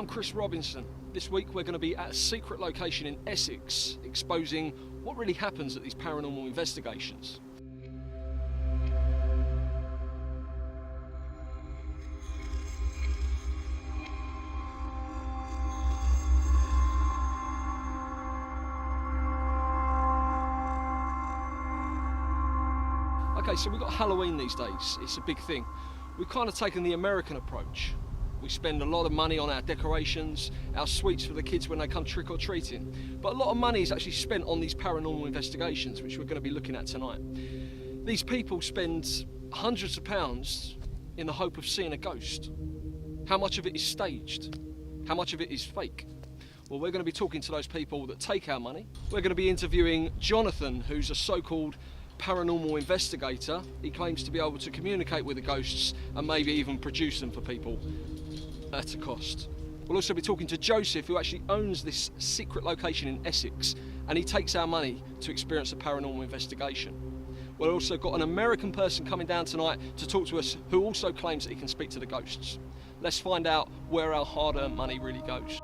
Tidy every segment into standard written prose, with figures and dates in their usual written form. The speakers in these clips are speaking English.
I'm Chris Robinson. This week we're going to be at a secret location in Essex, exposing what really happens at these paranormal investigations. Okay, so we've got Halloween these days. It's a big thing. We've kind of taken the American approach. We spend a lot of money on our decorations, our sweets for the kids when they come trick-or-treating. But a lot of money is actually spent on these paranormal investigations, which we're going to be looking at tonight. These people spend hundreds of pounds in the hope of seeing a ghost. How much of it is staged? How much of it is fake? Well, we're going to be talking to those people that take our money. We're going to be interviewing Jonathan, who's a so-called paranormal investigator. He claims to be able to communicate with the ghosts and maybe even produce them for people at a cost. We'll also be talking to Joseph, who actually owns this secret location in Essex, and he takes our money to experience a paranormal investigation. We've also got an American person coming down tonight to talk to us who also claims that he can speak to the ghosts. Let's find out where our hard-earned money really goes.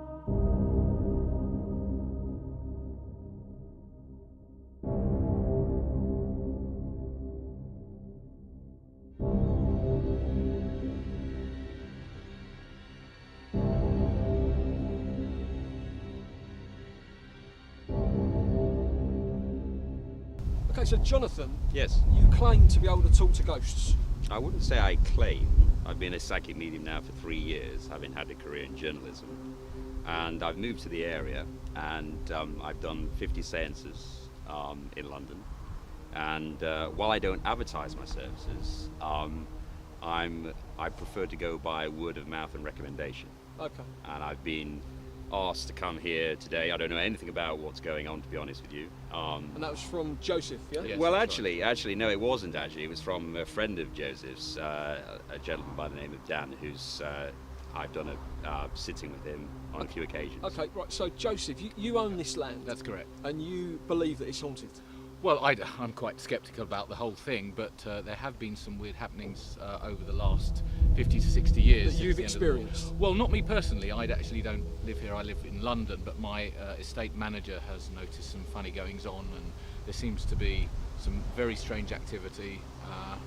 Okay, so Jonathan, Yes. you claim to be able to talk to ghosts. I wouldn't say I claim. I've been a psychic medium now for 3 years, having had a career in journalism. And I've moved to the area, and I've done 50 seances in London. And while I don't advertise my services, I prefer to go by word of mouth and recommendation. Okay. And I've been asked to come here today. I don't know anything about what's going on, to be honest with you. And that was from Joseph, yeah? Yes, well, actually, no, it wasn't actually. It was from a friend of Joseph's, a gentleman by the name of Dan, who's I've done a sitting with him on a few occasions. Okay, right. So Joseph, you own this land. That's correct. And you believe that it's haunted. Well, I'm quite sceptical about the whole thing, but there have been some weird happenings over the last 50 to 60 years. That you've experienced? Well, not me personally. I actually don't live here. I live in London, but my estate manager has noticed some funny goings on, and there seems to be some very strange activity.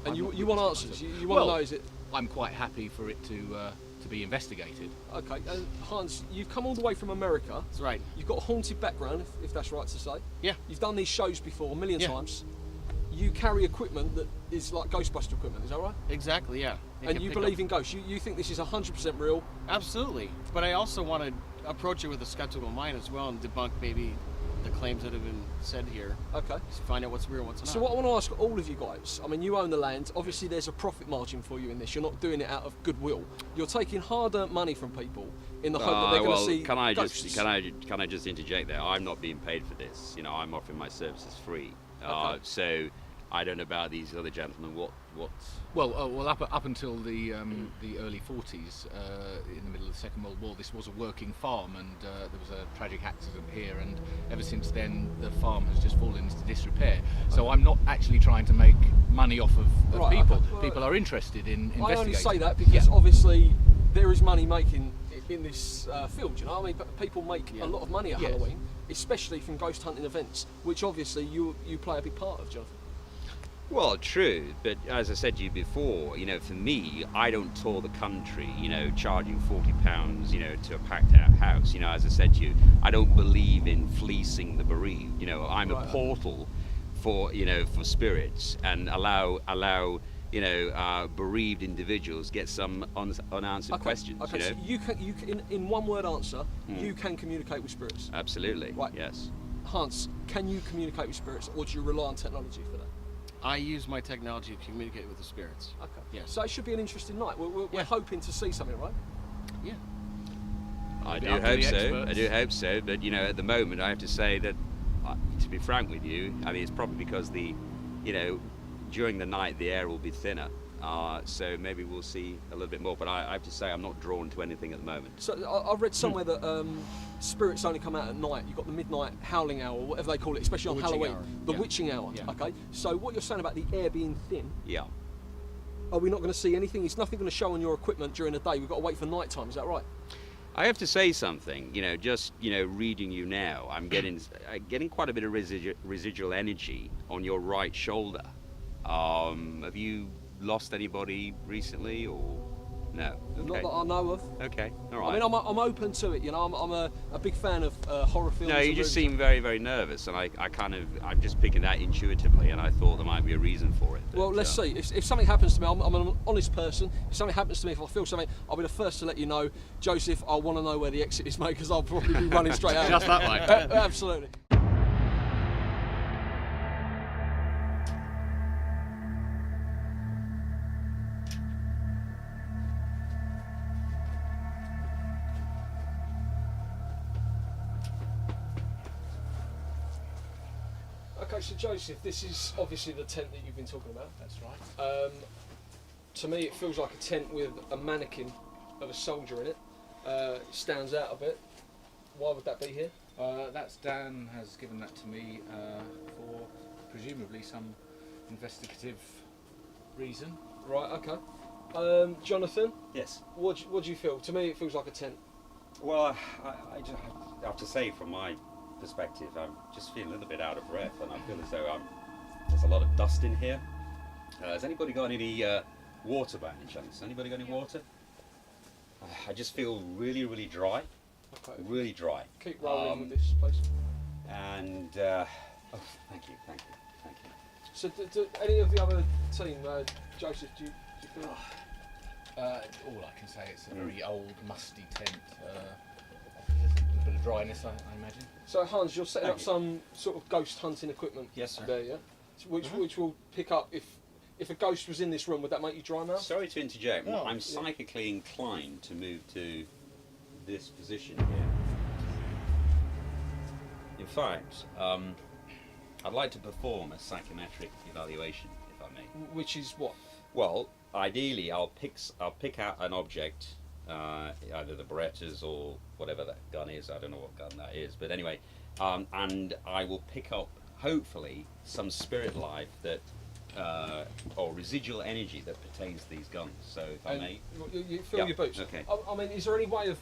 And you want answers? You want to know, is it? I'm quite happy for it to be investigated. Okay, and Hans, you've come all the way from America. That's right. You've got a haunted background, if that's right to say. Yeah. You've done these shows before a million Yeah. times. You carry equipment that is like Ghostbuster equipment, is that right? Exactly, yeah. And you believe in ghosts. You think this is 100% real? Absolutely. But I also want to approach it with a skeptical mind as well and debunk maybe the claims that have been said here. Okay. To find out what's real and what's not. So what I want to ask all of you guys, I mean, you own the land. Obviously, there's a profit margin for you in this. You're not doing it out of goodwill. You're taking hard-earned money from people in the hope that they're going to see ghosts. Can I just interject there? I'm not being paid for this. You know, I'm offering my services free. Okay. So I don't know about these other gentlemen. What? Well, up until the early 40s, in the middle of the Second World War, this was a working farm, and there was a tragic accident here, and ever since then the farm has just fallen into disrepair. So I'm not actually trying to make money off of Right, people. okay. Well, People are interested in investigating. I only say that because obviously there is money making in this field, you know. I mean, people make a lot of money at Yes. Halloween, especially from ghost hunting events, which obviously you play a big part of, Jonathan. Well, true, but as I said to you before, you know, for me, I don't tour the country, you know, charging £40, you know, to a packed-out house. You know, as I said to you, I don't believe in fleecing the bereaved. You know, I'm a portal for, you know, for spirits, and allow, you know, bereaved individuals get some unanswered questions. Okay, you know? so you can, in one word answer, you can communicate with spirits. Absolutely. Right. Yes. Hans, can you communicate with spirits, or do you rely on technology for that? I use my technology to communicate with the spirits. Okay. Yeah. So it should be an interesting night. We're hoping to see something, right? Yeah. I do Up to hope the so. experts. I do hope so. But you know, at the moment, I have to say that, to be frank with you, I mean, it's probably because you know, during the night the air will be thinner. So maybe we'll see a little bit more. But I have to say, I'm not drawn to anything at the moment. So I read somewhere that spirits only come out at night. You've got the midnight howling hour, whatever they call it, especially on witching Halloween. hour. The Yeah. witching hour. Yeah. Okay. So what you're saying about the air being thin, Yeah. are we not going to see anything? It's nothing going to show on your equipment during the day. We've got to wait for night time. Is that right? I have to say something, just, reading you now, I'm getting quite a bit of residual energy on your right shoulder. Have you lost anybody recently, or no? Okay. Not that I know of. Okay, all right. I mean, I'm open to it. I'm a big fan of horror films. No, you and just movies. seem very, very nervous, and I'm just picking that intuitively, and I thought there might be a reason for it. Well, let's see. If something happens to me, I'm an honest person. If something happens to me, if I feel something, I'll be the first to let you know. Joseph, I want to know where the exit is, mate, because I'll probably be running straight out. Just that way. Absolutely. Okay, so Joseph, this is obviously the tent that you've been talking about. That's right. To me, it feels like a tent with a mannequin of a soldier in it. It stands out a bit. Why would that be here? That's Dan has given that to me for presumably some investigative reason. Right, okay. Jonathan, Yes. what do you feel? To me, it feels like a tent. Well, I just have to say, from my perspective, I'm just feeling a little bit out of breath, and I feel as though there's a lot of dust in here. Has anybody got any water by any chance? Anybody got any water? I just feel really, really dry. Okay. Really dry. Keep rolling with this, please. And oh, thank you. So, do any of the other team, Joseph, do you feel? All I can say, it's a very old, musty tent. There's a little bit of dryness, I imagine. So, Hans, you're setting Thank up you. some sort of ghost hunting equipment. Yes, sir. There, yeah. Which will pick up if a ghost was in this room. Would that make you dry mouth? Sorry to interject. No, I'm psychically inclined to move to this position here. In fact, I'd like to perform a psychometric evaluation, if I may. Which is what? Well, ideally, I'll pick out an object, either the Berettas or whatever that gun is. I don't know what gun that is, but anyway, and I will pick up, hopefully, some spirit life that, or residual energy that pertains to these guns. So, if I may. You fill Yeah, your boots. okay. I mean, is there any way of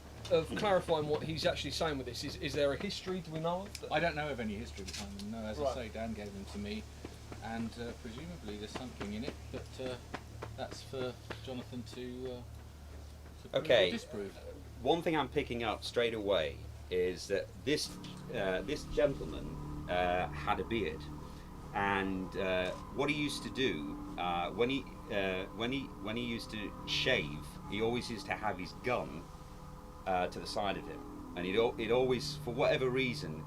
clarifying what he's actually saying with this? Is there a history? Do we know of? I don't know of any history behind them. No, as Right. I say, Dan gave them to me, and presumably there's something in it, but that's for Jonathan to prove Okay. or disprove. One thing I'm picking up straight away is that this gentleman had a beard, and what he used to do when he used to shave, he always used to have his gun to the side of him, and he'd always, for whatever reason,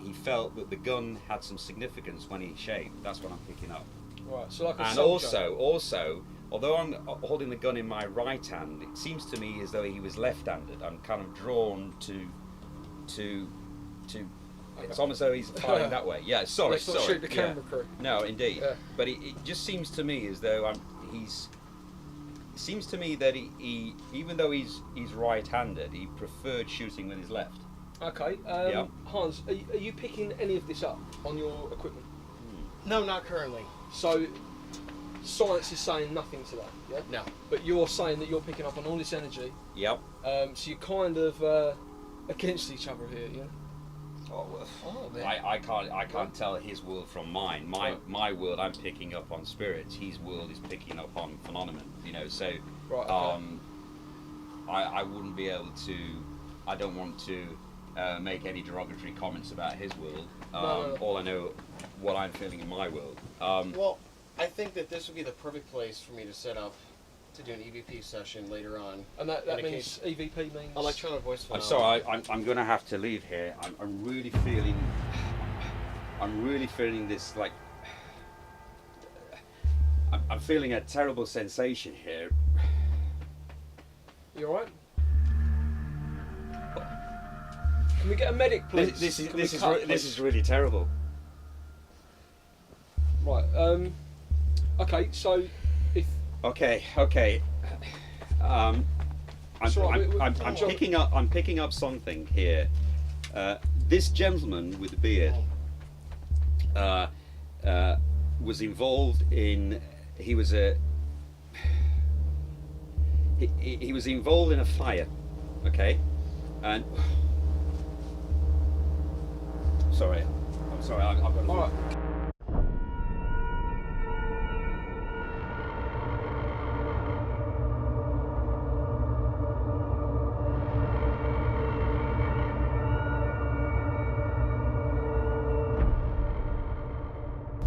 he felt that the gun had some significance when he shaved. That's what I'm picking up. Right. So like a And soldier. also, although I'm holding the gun in my right hand, it seems to me as though he was left-handed. I'm kind of drawn to. It's almost as though he's firing that way. Yeah, sorry. Let's not shoot the Yeah. camera crew. No, indeed. Yeah. But it just seems to me as though It seems to me that he even though he's right-handed, he preferred shooting with his left. Okay. Yeah. Hans, are you picking any of this up on your equipment? No, not currently. So, science is saying nothing to that, yeah? No. But you're saying that you're picking up on all this energy, Yep. so you're kind of against each other here, yeah? Oh, well, Oh, man. I can't tell his world from mine. My world, I'm picking up on spirits. His world is picking up on phenomenon. So Right, okay. I wouldn't be able to. I don't want to make any derogatory comments about his world. No. All I know, what I'm feeling in my world. Well, I think that this would be the perfect place for me to set up to do an EVP session later on. And that in a means EVP means Electronic voice I'm phenomenon. sorry. I'm going to have to leave here. I'm really feeling. I'm really feeling this like. I'm feeling a terrible sensation here. You alright? Can we get a medic, please? This Can we is cut, this please? is really terrible. Right. Okay. So, if Okay. I'm It's all right, I'm John- picking up something here. This gentleman with the beard was involved in. He was involved in a fire. Okay, and I'm sorry. I've got to. All right.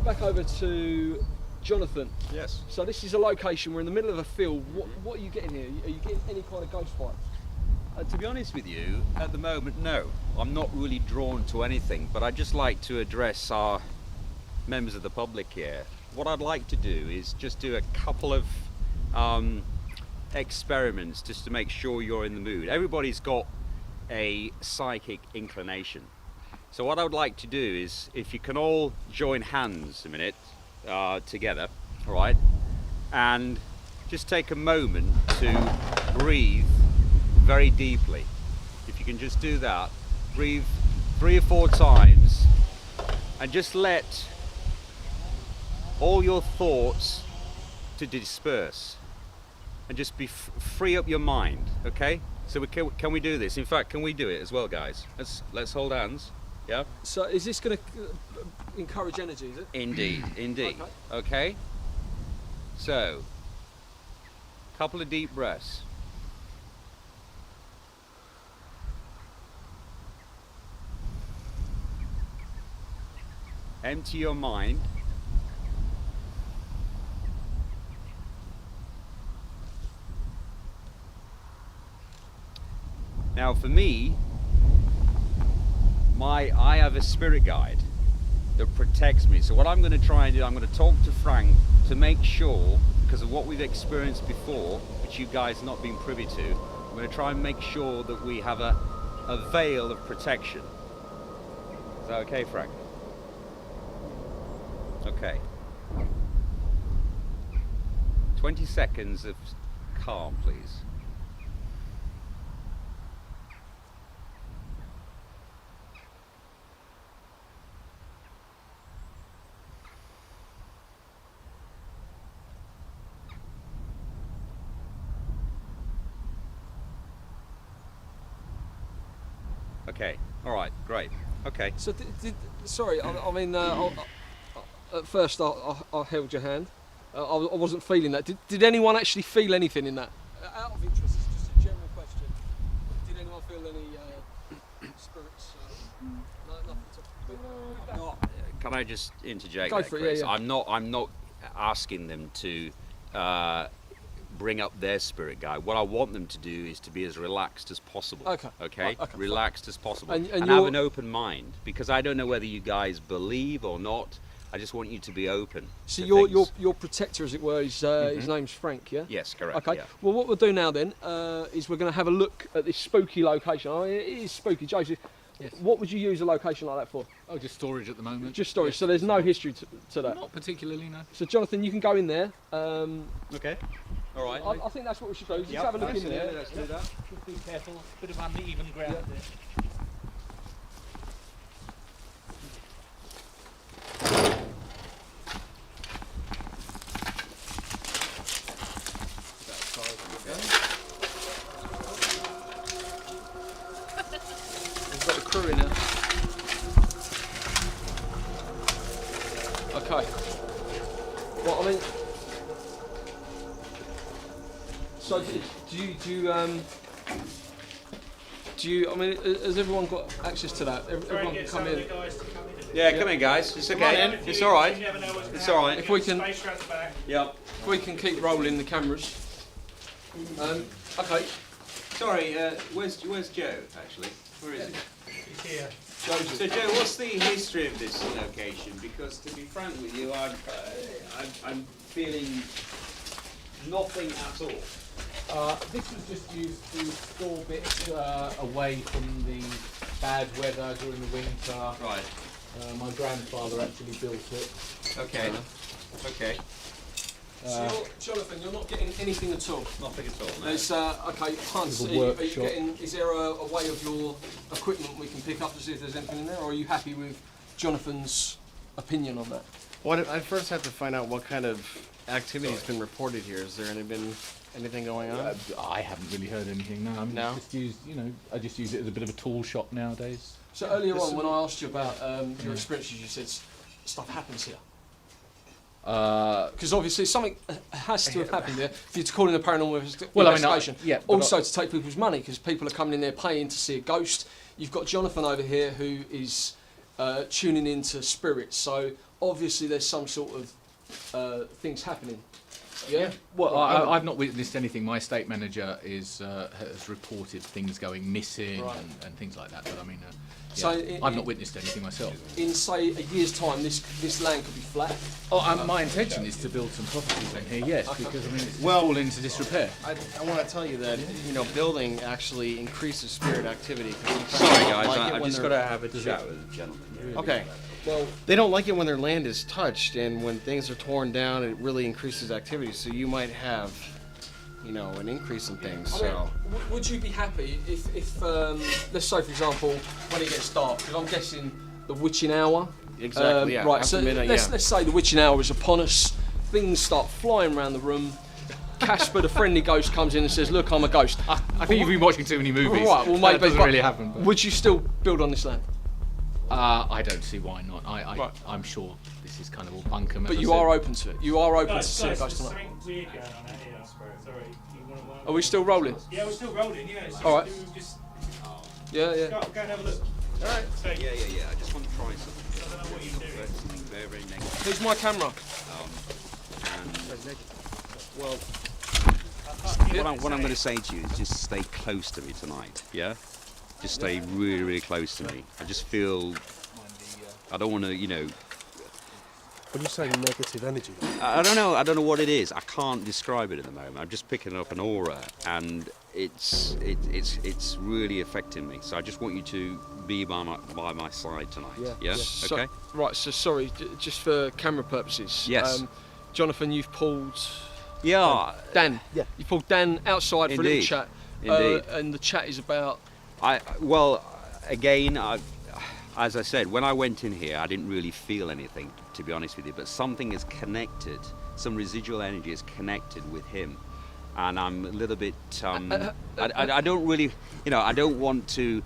Back over to Jonathan. Yes. So this is a location. We're in the middle of a field. What are you getting here? Are you getting any kind of ghost fight? To be honest with you, at the moment, no. I'm not really drawn to anything, but I'd just like to address our members of the public here. What I'd like to do is just do a couple of experiments just to make sure you're in the mood. Everybody's got a psychic inclination. So what I would like to do is, if you can all join hands a minute together, all right, and just take a moment to breathe very deeply. If you can just do that, breathe 3 or 4 times, and just let all your thoughts to disperse, and just be free up your mind. Okay? So can we do this? In fact, can we do it as well, guys? Let's hold hands. Yeah. So is this going to encourage energy? Is it? Indeed, indeed. Okay. So, couple of deep breaths. Empty your mind. Now, for me, I have a spirit guide that protects me. So what I'm going to try and do, I'm going to talk to Frank to make sure, because of what we've experienced before, which you guys not been privy to, I'm going to try and make sure that we have a veil of protection. Is that okay, Frank? Okay. 20 seconds of calm, please. Okay. All right. Great. Okay. So sorry, I mean, at first I held your hand. I wasn't feeling that. Did anyone actually feel anything in that? Out of interest, it's just a general question. Did anyone feel any spirits? Nothing to. Can I just interject? Go there, for it, Chris? yeah. I'm not asking them to bring up their spirit guide. What I want them to do is to be as relaxed as possible. Okay. Okay. Right, okay. Relaxed as possible, And have an open mind, because I don't know whether you guys believe or not. I just want you to be open. So to your protector, as it were, his name's Frank, yeah? Yes, correct. Okay. Yeah. Well, what we'll do now then is we're going to have a look at this spooky location. I mean, it is spooky, Joseph. Yes. What would you use a location like that for? Oh, just storage at the moment. Just storage. Yes. So there's no history to that. Not particularly, no. So Jonathan, you can go in there. Okay. All right. I think that's what we should do. Just Yep, have a look in absolutely, there. Let's do that. Just be careful, bit of uneven ground there. We've got a crew in there. Okay. Well, I mean, so do you? I mean, has everyone got access to that? Everyone can come in. Yeah, come in, guys. It's okay. It's all right. It's all right. If we can, Yeah. if we can keep rolling the cameras. Okay. Sorry. Where's Joe? Actually, where is he? He's here. So Joe, what's the history of this location? Because to be frank with you, I'm feeling nothing at all. This was just used to store bits away from the bad weather during the winter. Right. My grandfather actually built it. Okay. Okay. So Jonathan, you're not getting anything at all. Nothing at all. No. There's okay, Hans. There's a Are you workshop. getting? Is there a way of your equipment we can pick up to see if there's anything in there, or are you happy with Jonathan's opinion on that? Well, I first have to find out what kind of activity has been reported here? Has there been anything going on? I haven't really heard anything. No, I mean, No? just use, I just use it as a bit of a tool shop nowadays. So earlier on, when I asked you about your experiences, you said stuff happens here. Because obviously something has to have happened there for you to call in a paranormal investigation. Also to take people's money, because people are coming in there paying to see a ghost. You've got Jonathan over here who is tuning into spirits. So obviously there's some sort of things happening. Yeah. Well, I've not witnessed anything. My estate manager has reported things going missing and things like that. But I mean, I've not witnessed anything myself. In say a year's time, this land could be flat. My intention is to build some properties in here. Yes, because I mean it's fallen into disrepair. I want to tell you that building actually increases spirit activity. Sorry guys, I've just got to have a chat with the gentleman. Okay. Well, they don't like it when their land is touched, and when things are torn down, it really increases activity. So you might have, an increase in things. So, would you be happy if let's say, for example, when it gets dark? Because I'm guessing the witching hour. Exactly. Yeah. Right. So midnight, let's say the witching hour is upon us. Things start flying around the room. Casper, the friendly ghost, comes in and says, "Look, I'm a ghost." I think you've been watching too many movies. Right. Well, maybe that doesn't really happen. But. Would you still build on this land? I don't see why not. I'm sure this is kind of all bunkum. But you are open to it. You are open to seeing Guys, ghosts there's tonight. something weird going on out here. Sorry. You wanna Are we still rolling? Yeah, we're still rolling. Yeah. So All right. Just Yeah. go and have a look. All right. So, Yeah. I just want to try something. I don't know what you're doing. Something very, very negative. Who's my camera? What I'm going to say to you is just stay close to me tonight, yeah? Just stay really, really close to me. I just feel, I don't want to, When you say negative energy, I don't know what it is. I can't describe it at the moment. I'm just picking up an aura, and it's really affecting me. So I just want you to be by my side tonight, yeah? So, Okay? right, so sorry, just for camera purposes. Yes. Jonathan, you've pulled Yeah. Dan. Yeah. You pulled Dan outside for a little Indeed. chat. Indeed. And the chat is about... As I said, when I went in here, I didn't really feel anything, to be honest with you, but something is connected, some residual energy is connected with him. And I'm a little bit, I don't really, I don't want to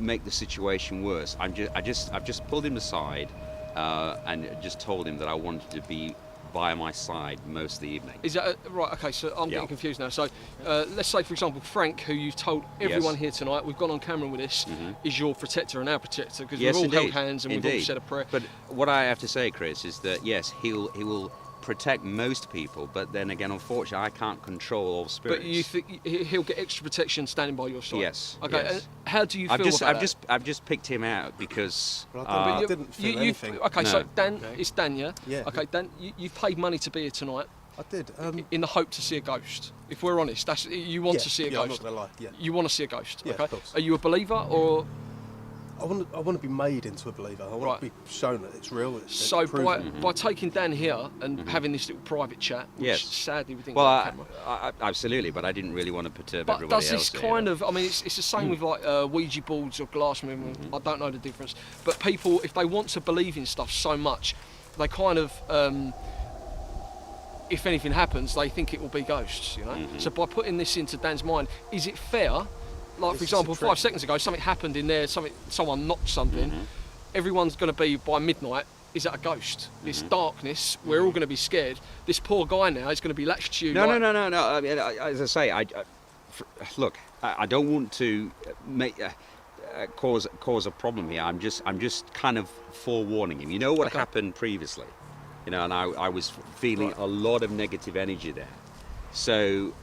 make the situation worse. I've just pulled him aside and just told him that I wanted to be by my side most of the evening. Is that right? Okay, so I'm getting confused now. So let's say, for example, Frank, who you've told everyone here tonight, we've gone on camera with this, is your protector and our protector, because we've all held hands and we've all said a prayer. But what I have to say, Chris, is that yes, he will protect most people, but then again, unfortunately, I can't control all spirits. But you think he'll get extra protection standing by your side? Yes. Okay. Yes. And how do you feel about that? I've just picked him out because. Well, I didn't feel anything. Okay, No. so Dan, it's Dan, yeah? Yeah. Okay, Dan, you've paid money to be here tonight I did. in the hope to see a ghost. If we're honest, that's you want to see a I'm not ghost. gonna lie. Yeah. You want to see a ghost. Yeah, okay. of course. Are you a believer or? I want to be made into a believer. I want to be shown that it's real. It's So proven. by taking Dan here and having this little private chat, which Yes. sadly we didn't Well, get on camera. absolutely, but I didn't really want to perturb But everybody does this else. kind of, I mean, it's the same with like Ouija boards or glass movement, I don't know the difference. But people, if they want to believe in stuff so much, they kind of, if anything happens, they think it will be ghosts, So by putting this into Dan's mind, is it fair? Like, for It's example, a trick. 5 seconds ago, something happened in there, someone knocked something, everyone's going to be, by midnight, is that a ghost? It's darkness, we're all going to be scared. This poor guy now is going to be latched to you. No. like, I mean, as I say, look, I don't want to make cause a problem here. I'm just kind of forewarning him. You know what happened previously, and I was feeling a lot of negative energy there. So,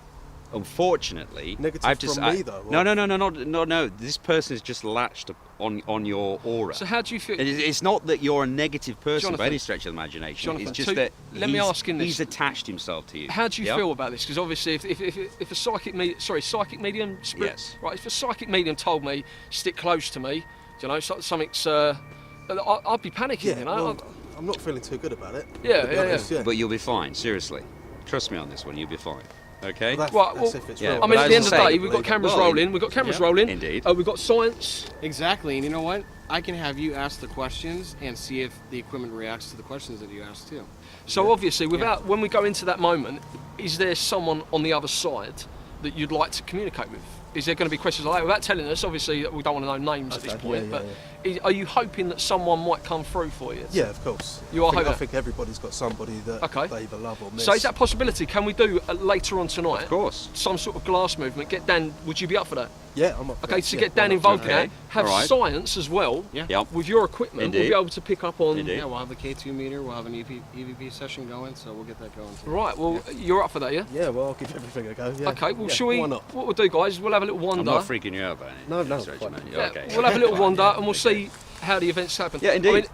unfortunately, Negative I have to from say, me, though, no. This person is just latched on your aura. So how do you feel? It's not that you're a negative person by Jonathan, any stretch of the imagination. Jonathan, it's just so that let me ask him this. he's attached himself to you. How do you Yeah? feel about this? Because obviously, if a psychic medium, Yes. right? If a psychic medium told me stick close to me, something's, I'd be panicking, Yeah. Well, I, I'm not feeling too good about it. Yeah, to be yeah, honest, But you'll be fine, seriously. Trust me on this one, you'll be fine. Okay. Well, Right, that's well, if it's yeah, real. I mean, But at the as end I of the say, day, we've got cameras well, rolling. We've got cameras yeah. rolling. Indeed. We've got science. Exactly, and you know what? I can have you ask the questions and see if the equipment reacts to the questions that you ask too. So obviously, when we go into that moment, is there someone on the other side that you'd like to communicate with? Is there going to be questions like that? Without telling us, obviously, we don't want to know names at this Okay, point, yeah, but yeah, are you hoping that someone might come through for you? Yeah, of course. You are I hoping? think everybody's got somebody that Okay. they either love or miss. So is that a possibility? Can we do later on tonight? Of course. Some sort of glass movement. Get Dan. Would you be up for that? Yeah, I'm up for Okay, that. so Yeah, get Dan why not? involved Okay. in that. Have All right. science as well. Yeah. Yep. With your equipment, Indeed. we'll be able to pick up on. Indeed. Yeah, we'll have the K2 meter, we'll have an EVP session going, so we'll get that going too. Right. Well, you're up for that, yeah? Yeah, well, I'll give everything a go. Yeah. Okay. Well, yeah, shall we? Why not? What we'll do, guys, is we'll have a little I'm wander. not freaking you out by any No, stretch, fine. mate. Yeah, Okay. we'll have a little Fine, wander yeah, and we'll okay. see how the events happen. Yeah, indeed. I mean,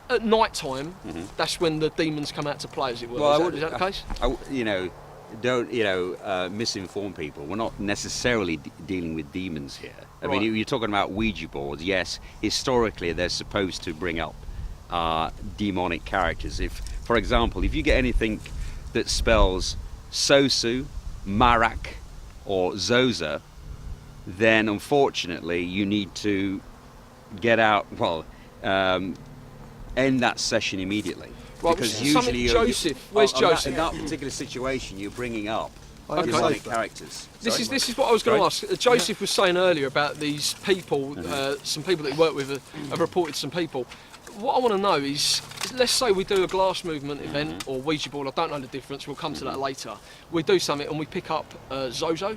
at night time, that's when the demons come out to play, as it were. Well, Is that the case? Don't misinform people. We're not necessarily dealing with demons here. I mean, Right. you're talking about Ouija boards. Yes, historically they're supposed to bring up demonic characters. If, for example, if you get anything that spells Sosu, Marak, or Zoza, then unfortunately you need to get out. Well, end that session immediately. Right, Because something- usually Joseph, where's Joseph? in that particular situation, you're bringing up Okay. demonic Okay. characters. This Sorry? is what I was going to Sorry? ask. Joseph was saying earlier about these people, some people that he worked with have reported some people. What I want to know is, let's say we do a glass movement event or Ouija board, I don't know the difference, we'll come to that later. We do something and we pick up Zozo.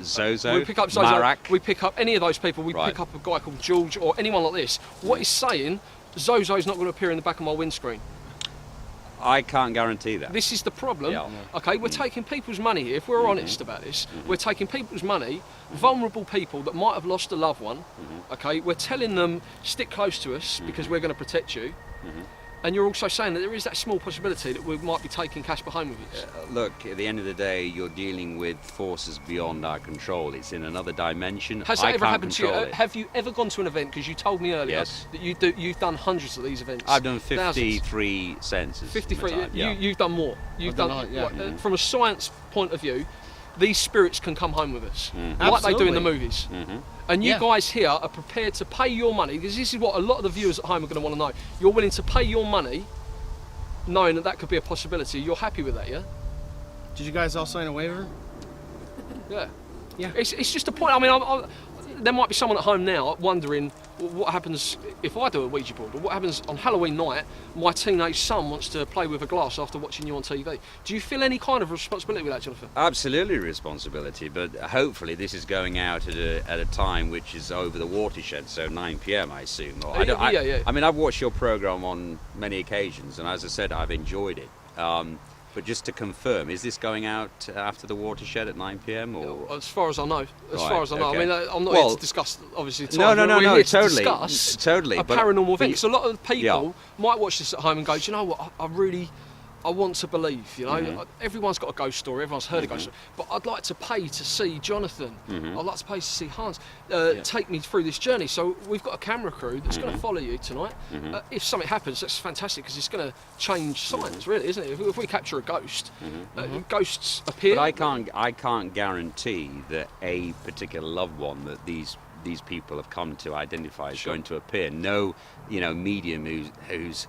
Zozo, We pick up Zozo, Marak. we pick up any of those people, we Right. pick up a guy called George or anyone like this. What he's saying, Zozo's not going to appear in the back of my windscreen. I can't guarantee that. This is the problem. Yeah. Okay, we're taking people's money here. If we're honest about this, we're taking people's money, vulnerable people that might have lost a loved one. Okay, we're telling them stick close to us because we're going to protect you. And you're also saying that there is that small possibility that we might be taking Casper home with us. Look, at the end of the day, you're dealing with forces beyond our control. It's in another dimension. Has I that ever can't happened to you? control it. Have you ever gone to an event? Because you told me earlier Yes. that you've done hundreds of these events. I've done Thousands. 53 sentences. 53. Yeah. You've done more. You've I've done. done, yeah. what, from a science point of view, these spirits can come home with us, like they do in the Absolutely. movies. And you Yeah. guys here are prepared to pay your money, because this is what a lot of the viewers at home are going to want to know. You're willing to pay your money, knowing that that could be a possibility. You're happy with that, yeah? Did you guys all sign a waiver? Yeah. Yeah. It's just a point. I mean, there might be someone at home now wondering what happens if I do a Ouija board, or what happens on Halloween night. My teenage son wants to play with a glass after watching you on TV. Do you feel any kind of responsibility with that, Jonathan? Absolutely responsibility, but hopefully this is going out at a time which is over the watershed, so 9 p.m. I assume. Or I, don't, yeah. I mean, I've watched your program on many occasions, and as I said, I've enjoyed it. But just to confirm, is this going out after the watershed at 9 p.m. or? As far as I know. As Right, far as I know. okay. I mean, I'm not Well, here to discuss, obviously, time. No, We're here to totally, discuss totally. a but- paranormal but event. So a lot of people Yeah. might watch this at home and go, do you know what? I want to believe, you know. Everyone's got a ghost story, everyone's heard a ghost story, but I'd like to pay to see Jonathan. I'd like to pay to see Hans. Take me through this journey. So we've got a camera crew that's going to follow you tonight. If something happens, that's fantastic, because it's going to change science, really, isn't it? If we capture a ghost, ghosts appear. But I can't guarantee that a particular loved one that these people have come to identify is going to appear. No, medium who's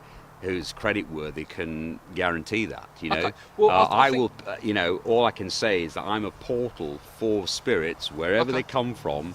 creditworthy can guarantty that. Okay. Well, I think- all I can say is that I'm a portal for spirits wherever Okay. they come from.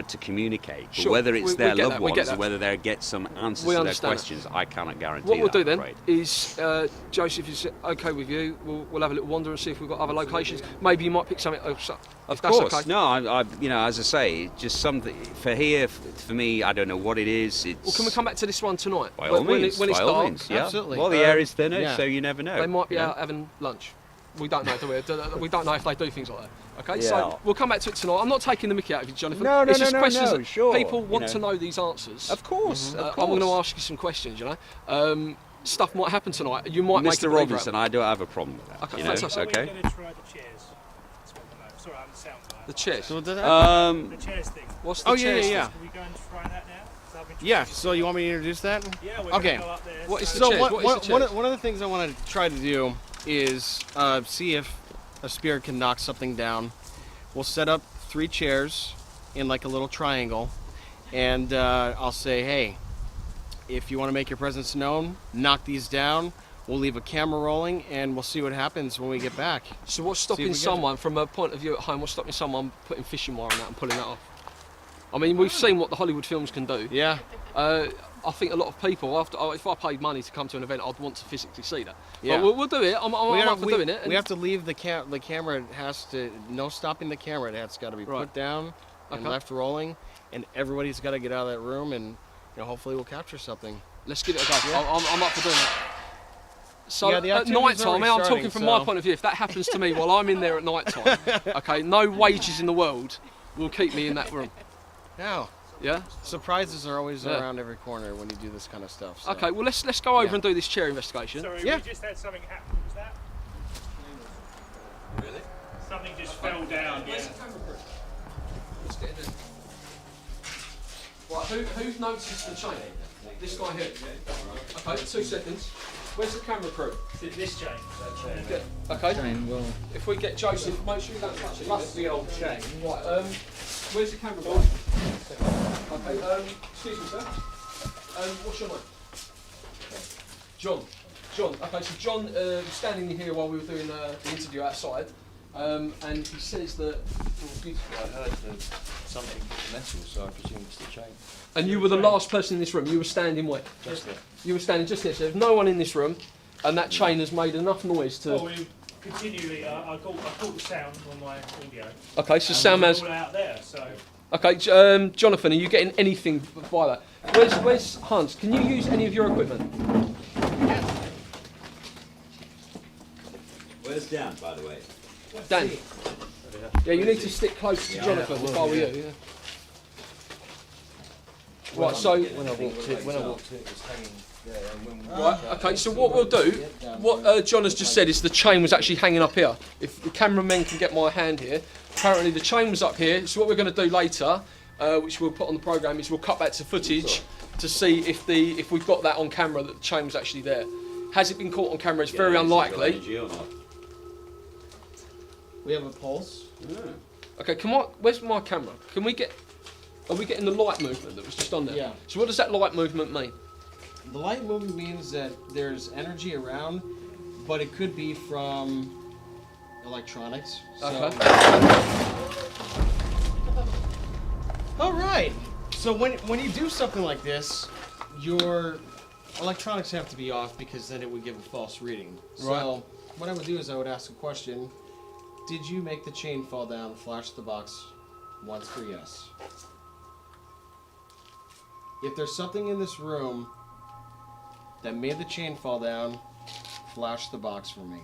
To communicate, but Sure. whether it's We their get loved that, we get ones or that. whether they get some answers We to their understand that. questions, I cannot guarantee What we'll that, do I'm then afraid. is, Joseph, is it okay with you? We'll have a little wander and see if we've got other locations. Maybe you might pick something else up. Of if that's course, okay. no. I, as I say, just something for here. For me, I don't know what it is. It's Well, can we come back to this one tonight? by all means. When it's by all dark, means, yeah. Absolutely. Well, the air is thinner, yeah. so you never know. they might be you know? out having lunch. We don't know, do we? We don't know if they do things like that. Okay, Yeah. so we'll come back to it tonight. I'm not taking the mickey out of you, Jonathan. No, it's just questions no, that sure, people you want know. to know these answers. Of course, of I'm going to course. ask you some questions. Stuff might happen tonight. You might make Mr. a believer out Robinson, of I don't have a problem with that. Okay, you know? fantastic. Are we Okay. going to try the chairs? That's what I know. Sorry, I'm the sound guy. the chairs. So did that? The chairs thing. What's the Oh, yeah, chairs? yeah, yeah. Are we going to try that now? 'Cause I've been Yeah, trying to- so you want me to introduce that? Yeah, we're Okay. going to go up there. What is the So chairs? one, What is one, the one chairs? of one of the things I want to try to do is see if a spirit can knock something down. We'll set up 3 chairs in like a little triangle, and I'll say, hey, if you want to make your presence known, knock these down. We'll leave a camera rolling, and we'll see what happens when we get back. So what's stopping someone, from a point of view at home, what's stopping someone putting fishing wire on that and pulling that off? I mean, we've seen what the Hollywood films can do. Yeah. I think a lot of people, if I paid money to come to an event, I'd want to physically see that. Yeah. But we'll do it. I'm up for doing it. We have to leave the camera. It has to, no stopping the camera. It has got to be put down and left rolling, and everybody's got to get out of that room, and hopefully we'll capture something. Let's give it a go. Yeah. I'm up for doing that. So yeah, at night time, I'm talking from my point of view, if that happens to me while I'm in there at night time, okay, no wages in the world will keep me in that room. No. Yeah? Surprises are always around every corner when you do this kind of stuff. So. Okay, well let's go over and do this chair investigation. Sorry, yeah. we just had something happen. Was that? Really? Something just fell down. Where's the camera crew? Let's get in there. Right, who's noticed the chain? This guy here. Okay, 2 seconds. Where's the camera crew? This chain. Okay. If we get Joseph, make sure you don't touch it. That's the old chain. Right. Where's the camera guy? Okay. Excuse me, sir. What's your name? John. John. Okay. So John was standing here while we were doing the interview outside, and he says that. I heard something metal, so I presume it's the chain. And you were the last person in this room. You were standing where? Just there. You were standing just there. So there's no one in this room, and that chain has made enough noise to. Well, we continually, I caught the sound on my audio. Okay, so sound has. All out there, so. Okay, Jonathan, are you getting anything by that? Where's Hans? Can you use any of your equipment? Where's Dan, by the way? Dan. Yeah, you need to stick close to Jonathan if I were you. Yeah. Right, so. When I walked in, it was hanging there. And when Right, okay, so what we'll do, what John has just said is the chain was actually hanging up here. If the cameramen can get my hand here, apparently the chain was up here, so what we're going to do later, which we'll put on the programme, is we'll cut back to footage to see if we've got that on camera, that the chain was actually there. Has it been caught on camera? It's very unlikely. We have a pulse. Okay, where's my camera? Are we getting the light movement that was just on there? Yeah. So what does that light movement mean? The light movement means that there's energy around, but it could be from electronics. So. Okay. All right. So when you do something like this, your electronics have to be off because then it would give a false reading. Right. So what I would do is I would ask a question. Did you make the chain fall down? Flash the box once for yes. If there's something in this room that made the chain fall down, flash the box for me.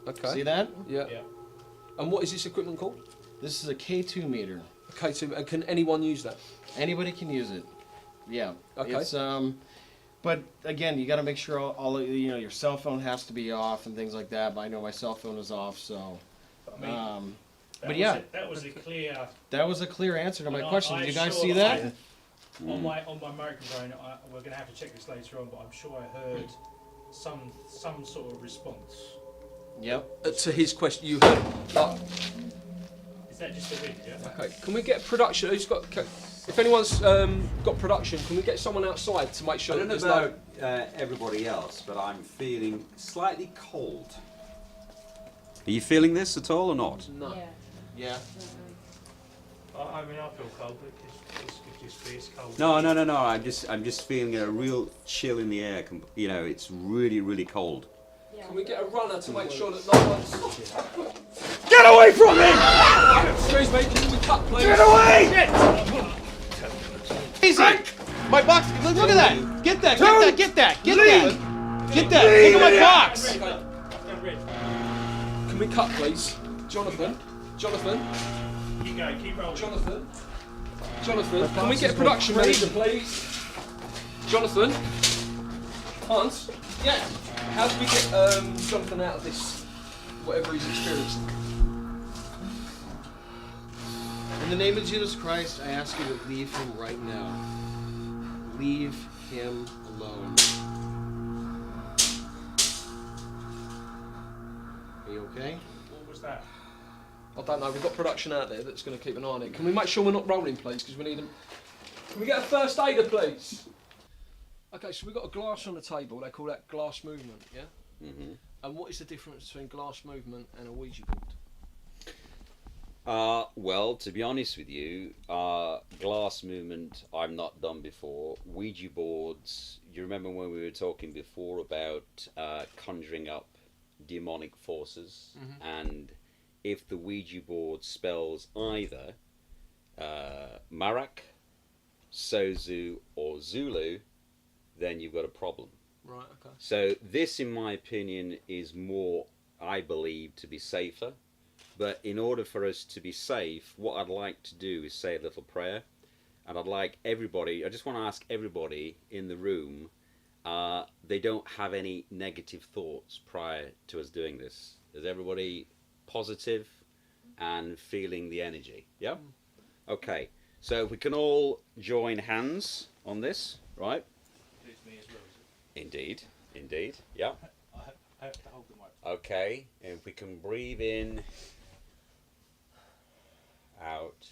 Okay. See that? Yeah. And what is this equipment called? This is a K2 meter. K2, and can anyone use that? Anybody can use it. Yeah. Okay. It's but again, you got to make sure all your cell phone has to be off and things like that. But I know my cell phone is off, so. But yeah, that was a clear. That was a clear answer to my question. Did you guys saw see that? On my microphone, we're going to have to check this later on, but I'm sure I heard some sort of response. Yep. To his question, you heard. Is that just a wind? Yeah. Okay. Can we get production? Who's got? If anyone's got production, can we get someone outside to make sure? I don't know that about everybody else, but I'm feeling slightly cold. Are you feeling this at all or not? No. Yeah. I mean, I feel cold, but it could just be as cold. No. I'm just feeling a real chill in the air. It's really, really cold. Can we get a runner to make sure that no one's... Get away from me! Excuse me, can we cut, please? Get away! Easy. My box. Look at that. Get that. Get that. Look at my box. Can we cut, please? Jonathan. You go, keep rolling. Jonathan, can we get a production manager, please? Jonathan. Hans. Yeah. How do we get Jonathan out of this, whatever he's experiencing? In the name of Jesus Christ, I ask you to leave him right now. Leave him alone. Okay. What was that? I don't know. We've got production out there that's going to keep an eye on it. Can we make sure we're not rolling, please? Because we need them. Can we get a first aider, please? Okay, so we've got a glass on the table. They call that glass movement, yeah? Mm-hmm. And what is the difference between glass movement and a Ouija board? Well, to be honest with you, glass movement I've not done before. Ouija boards, you remember when we were talking before about conjuring up demonic forces? Mm-hmm. And if the Ouija board spells either Marak, Sozu or Zulu, then you've got a problem. Right, okay. So this, in my opinion, is more, I believe, to be safer. But in order for us to be safe, what I'd like to do is say a little prayer. And I'd like everybody, I just want to ask everybody in the room, they don't have any negative thoughts prior to us doing this. Is everybody positive and feeling the energy? Yeah? Okay. So we can all join hands on this, right? It's me as well, is it? Indeed, indeed. Yeah. I have to hold the mic. Okay. And if we can breathe in, out.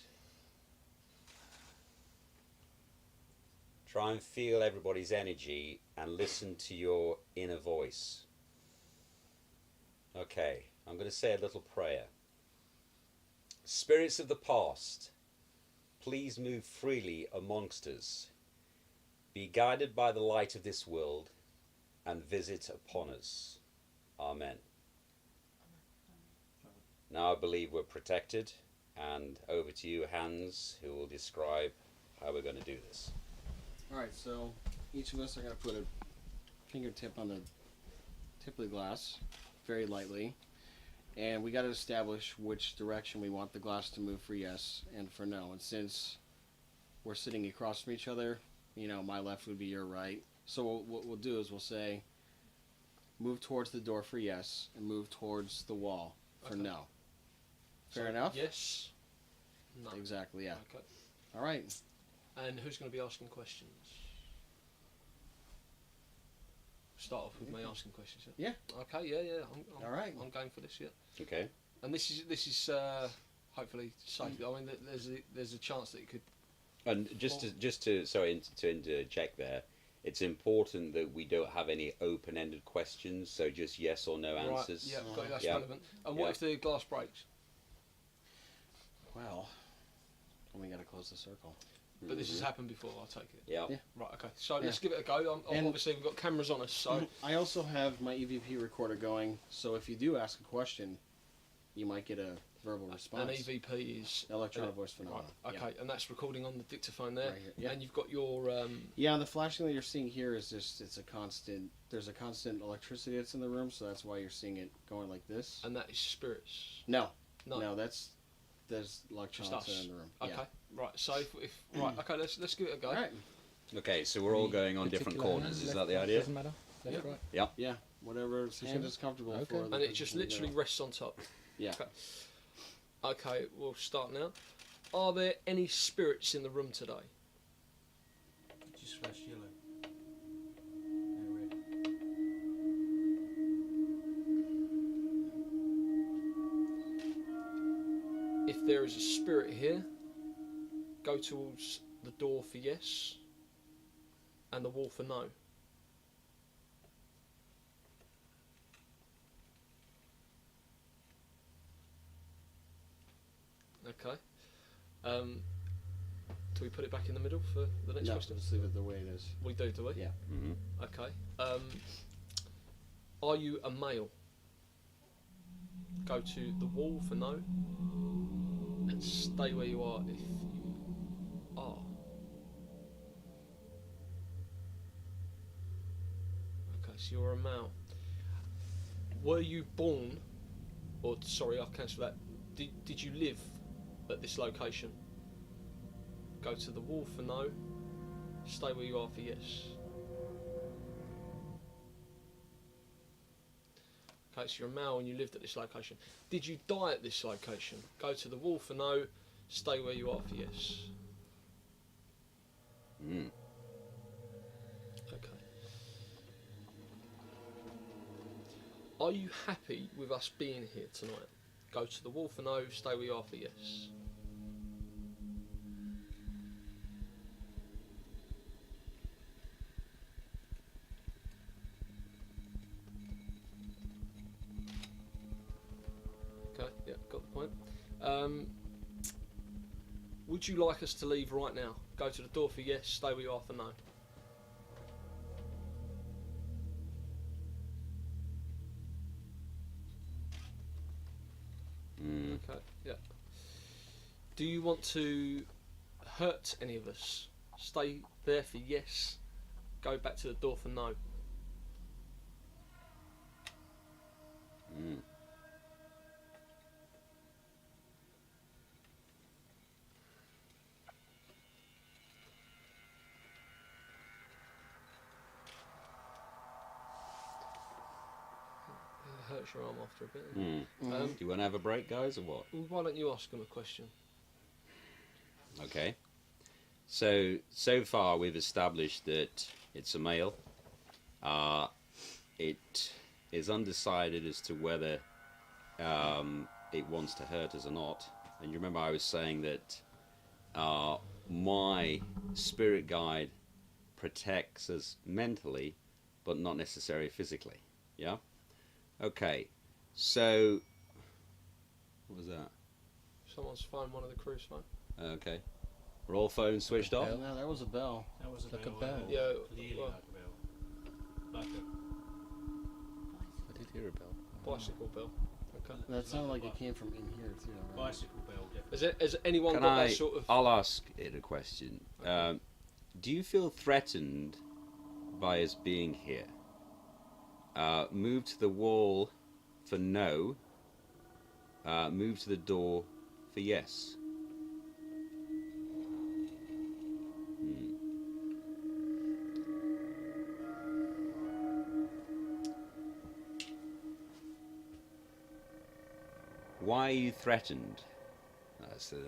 Try and feel everybody's energy and listen to your inner voice. Okay, I'm going to say a little prayer. Spirits of the past, please move freely amongst us. Be guided by the light of this world and visit upon us. Amen. Now I believe we're protected, and over to you, Hans, who will describe how we're going to do this. Alright, so each of us are going to put a fingertip on the tip of the glass, very lightly, and we got to establish which direction we want the glass to move for yes and for no. And since we're sitting across from each other, you know, my left would be your right. So what we'll do is we'll say, move towards the door for yes, and move towards the wall for Okay. no. Fair So, enough? Yes. No. Exactly, yeah. Okay. Alright. And who's going to be asking questions? Start off with me asking questions. Yeah. Okay. Yeah. I'm All right. I'm going for this. Yeah. Okay. And this is hopefully safe. I mean, there's a chance that it could. And just to sorry to interject there, it's important that we don't have any open-ended questions. So just yes or no answers. Right. Yeah. That's Yeah. relevant. And what Yeah. if the glass breaks? Well, we got to close the circle. But this has happened before. I take it. Yeah. Yeah. Right. Okay. So let's give it a go. And- Obviously, we've got cameras on us. So I also have my EVP recorder going, so if you do ask a question, you might get a verbal response. an EVP is Electronic voice right. phenomenon. Okay. And that's recording on the dictaphone there. Right here, yeah. And you've got your Yeah, the flashing that you're seeing here is just, it's a constant, there's a constant electricity that's in the room, so that's why you're seeing it going like this. and that is spirits. No, No. there's electronics us. in the room. Okay. Yeah. Right. So if right. Okay. Let's give it a go. All right. Okay, so we're all going on different corners. Is that the idea? Doesn't matter. Left, Yeah. right. Yeah, whatever hand is comfortable Okay. for. the And it just person to literally go. rests on top. Yeah. Okay. Okay, we'll start now. Are there any spirits in the room today? Just flash yellow. And red. If there is a spirit here, go towards the door for yes, and the wall for no. Okay. Do we put it back in the middle for the next No, question? just leave it the way it is. We do we? Yeah. Mm-hmm. Okay. Are you a male? Go to the wall for no, and stay where you are if you are. Okay, so you're a male. Were you born, or sorry, I'll cancel that. Did you live at this location? Go to the wall for no, stay where you are for yes. Okay, so you're a male and you lived at this location. Did you die at this location? Go to the wall for no, stay where you are for yes. Mm. Okay. Are you happy with us being here tonight? Go to the wall for no, stay where you are for yes. Okay, yeah, got the point. Would you like us to leave right now? Go to the door for yes, stay where you are for no. Okay, yeah. Do you want to hurt any of us? Stay there for yes, go back to the door for no. Hurts your arm after a bit. Do you want to have a break, guys, or what? Well, why don't you ask him a question? Okay. So far we've established that it's a male. It is undecided as to whether it wants to hurt us or not. And you remember I was saying that my spirit guide protects us mentally, but not necessarily physically. Yeah? Okay. So, what was that? Someone's phoned one of the crew's phone. Okay. Were all phones switched off? No, there was a bell. That was Like a bell. bell. Yeah, Clearly well, like a bell. Like I did hear a bell. bicycle bell. Okay. That sounded like it came from in here too. a Right? bicycle bell, definitely. Has anyone Can got I? that sort of? I'll ask it a question. Do you feel threatened by us being here? Move to the wall for no. Move to the door for yes. Why are you threatened?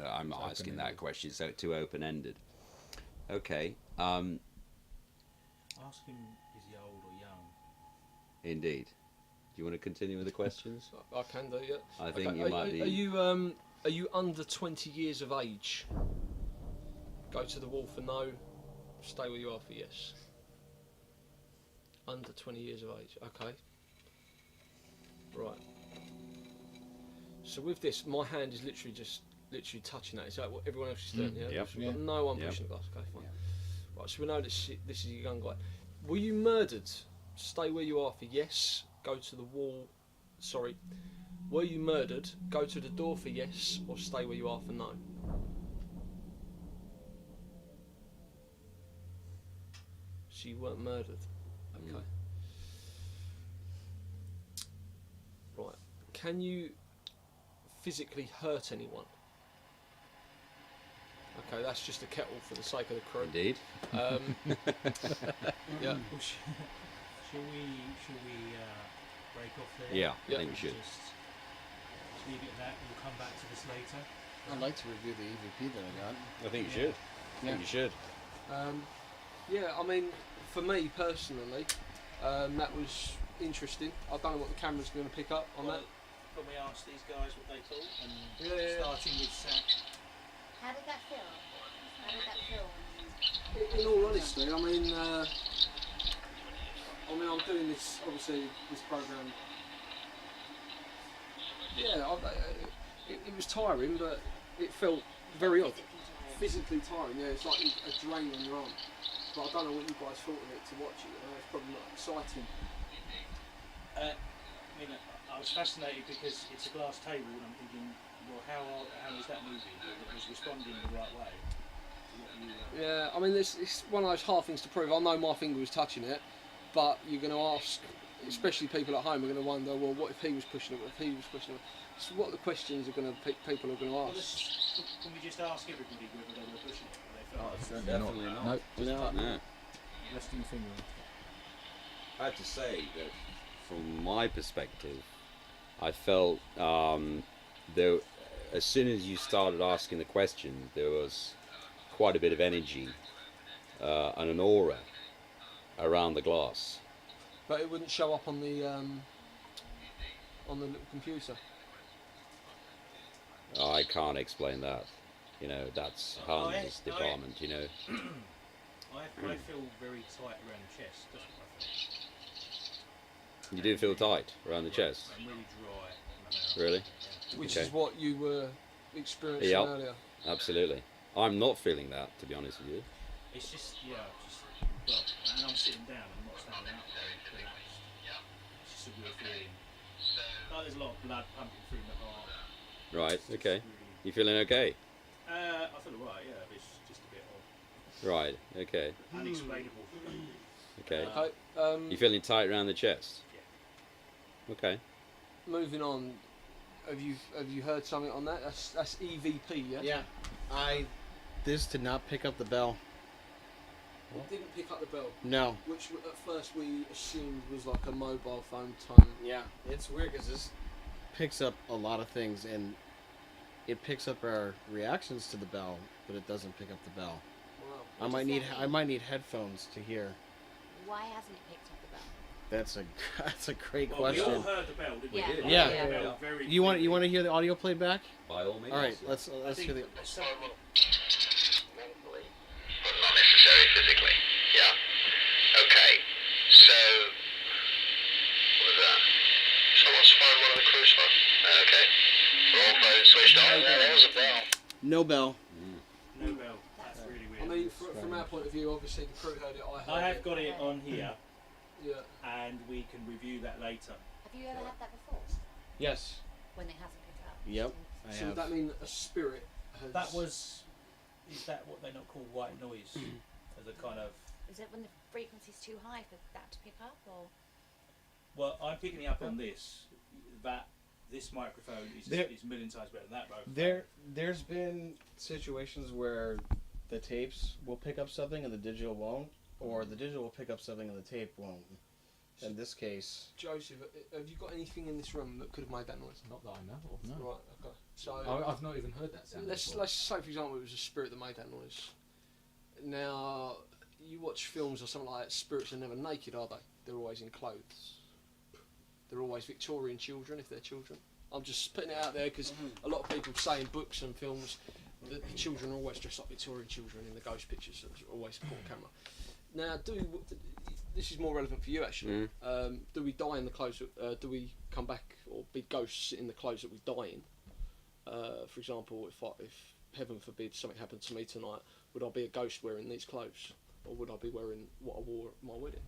I'm asking that question, so it's too open-ended. Okay. Ask him, is he old or young? Indeed. Do you want to continue with the questions? I can do, yeah. I think Okay, you might be. Are you under 20 years of age? Go to the wall for no, stay where you are for yes. Under 20 years of age, okay. Right. So with this, my hand is literally touching that. Is that what everyone else is doing? Yeah. Yep. So we've got no one Yep. pushing the glass. Okay, fine. Right. So we know this is a young guy. Were you murdered? Stay where you are for yes. Go to the wall. Sorry. Were you murdered? Go to the door for yes, or stay where you are for no. So you weren't murdered. Okay. Right. Can you physically hurt anyone? Okay, that's just a kettle for the sake of the crew. Indeed. Yeah. Well, shall we break off there? Yeah, Yeah. I think we should. Just leave it at that. We'll come back to this later. I'd like to review the EVP that I got. I think you should. I think you should. Yeah, I mean, for me personally, that was interesting. I don't know what the camera's going to pick up on that. Can we ask these guys what they thought? And Yeah. starting with Zach. How did that feel? How did that feel? In all honesty, I mean, I'm doing this, obviously, this program. Yeah, it was tiring, but it felt very odd. Physically tiring, yeah. It's like a drain on your arm. But I don't know what you guys thought of it to watch it. It's probably not exciting. I mean, I was fascinated because it's a glass table, and I'm thinking, well, how is that moving? It was responding the right way. Yeah, I mean, it's one of those hard things to prove. I know my finger was touching it, but you're going to ask, especially people at home, are going to wonder, well, what if he was pushing it? What if he was pushing it? So what are the questions people are going to ask? Can we just ask everybody whether they were pushing it? Or they felt Definitely not. Nope. No. Resting your finger. I have to say that from my perspective, I felt there, as soon as you started asking the question, there was quite a bit of energy and an aura around the glass. But it wouldn't show up on the on the little computer? I can't explain that. You know, that's Hans' department, you know. I feel very tight around the chest. That's what I feel. You do feel tight around the chest? I'm really dry in my mouth. Really? Yeah. Which Okay. is what you were experiencing Yep. earlier. Absolutely. I'm not feeling that, to be honest with you. It's just, well, and I'm sitting down, I'm not standing up very relaxed. It's just a weird feeling. Like there's a lot of blood pumping through my heart. Right, It's okay. really- You feeling okay? I feel alright, yeah, but it's just a bit odd. Right, okay. Unexplainable. Okay. Okay. You feeling tight around the chest? Yeah. Okay. Moving on. Have you heard something on that? That's EVP, yeah. Yeah. This did not pick up the bell. It didn't pick up the bell, No. which at first we assumed was like a mobile phone tone. Yeah, it's weird because this picks up a lot of things, and it picks up our reactions to the bell, but it doesn't pick up the bell. Wow. I might need headphones to hear. Why hasn't it picked up the bell? That's a great Well, we all question. heard the bell, didn't we? Yeah. We Yeah. heard the bell very You want clearly. to hear the audio played back? By all means. All right, let's I think hear the. something- Mentally, but not necessarily physically. Yeah. Okay. So, what was that? Someone's phoned one of the crew's phone. Okay. We're all phones switched on. Yeah, there was a bell. No bell. No bell. That's really weird. I mean, from our point of view, obviously the crew heard it. I heard I have it. got it on here, Yeah. and we can review that later. Have you ever had that before? Yes. When it hasn't picked up? Yep. I So would have. that mean a spirit has? That was. Is that what they not call white noise? As a kind of. Is it when the frequency's too high for that to pick up, or? Well, I'm picking it up on this. That this microphone is There- is a million times better than that microphone. There's been situations where the tapes will pick up something and the digital won't, or the digital will pick up something and the tape won't. In this case, Joseph, have you got anything in this room that could have made that noise? Not that I know of, no. Right. Okay. So I've not even heard that sound. let's before. say, for example, it was a spirit that made that noise. Now, you watch films or something like that. Spirits are never naked, are they? They're always in clothes. They're always Victorian children, if they're children. I'm just putting it out there because a lot of people say in books and films that the children are always dressed like Victorian children in the ghost pictures. So it's always caught on camera. Now, this is more relevant for you actually. Do we die in the clothes? Do we come back or be ghosts in the clothes that we die in? For example, if heaven forbid something happened to me tonight, would I be a ghost wearing these clothes, or would I be wearing what I wore at my wedding?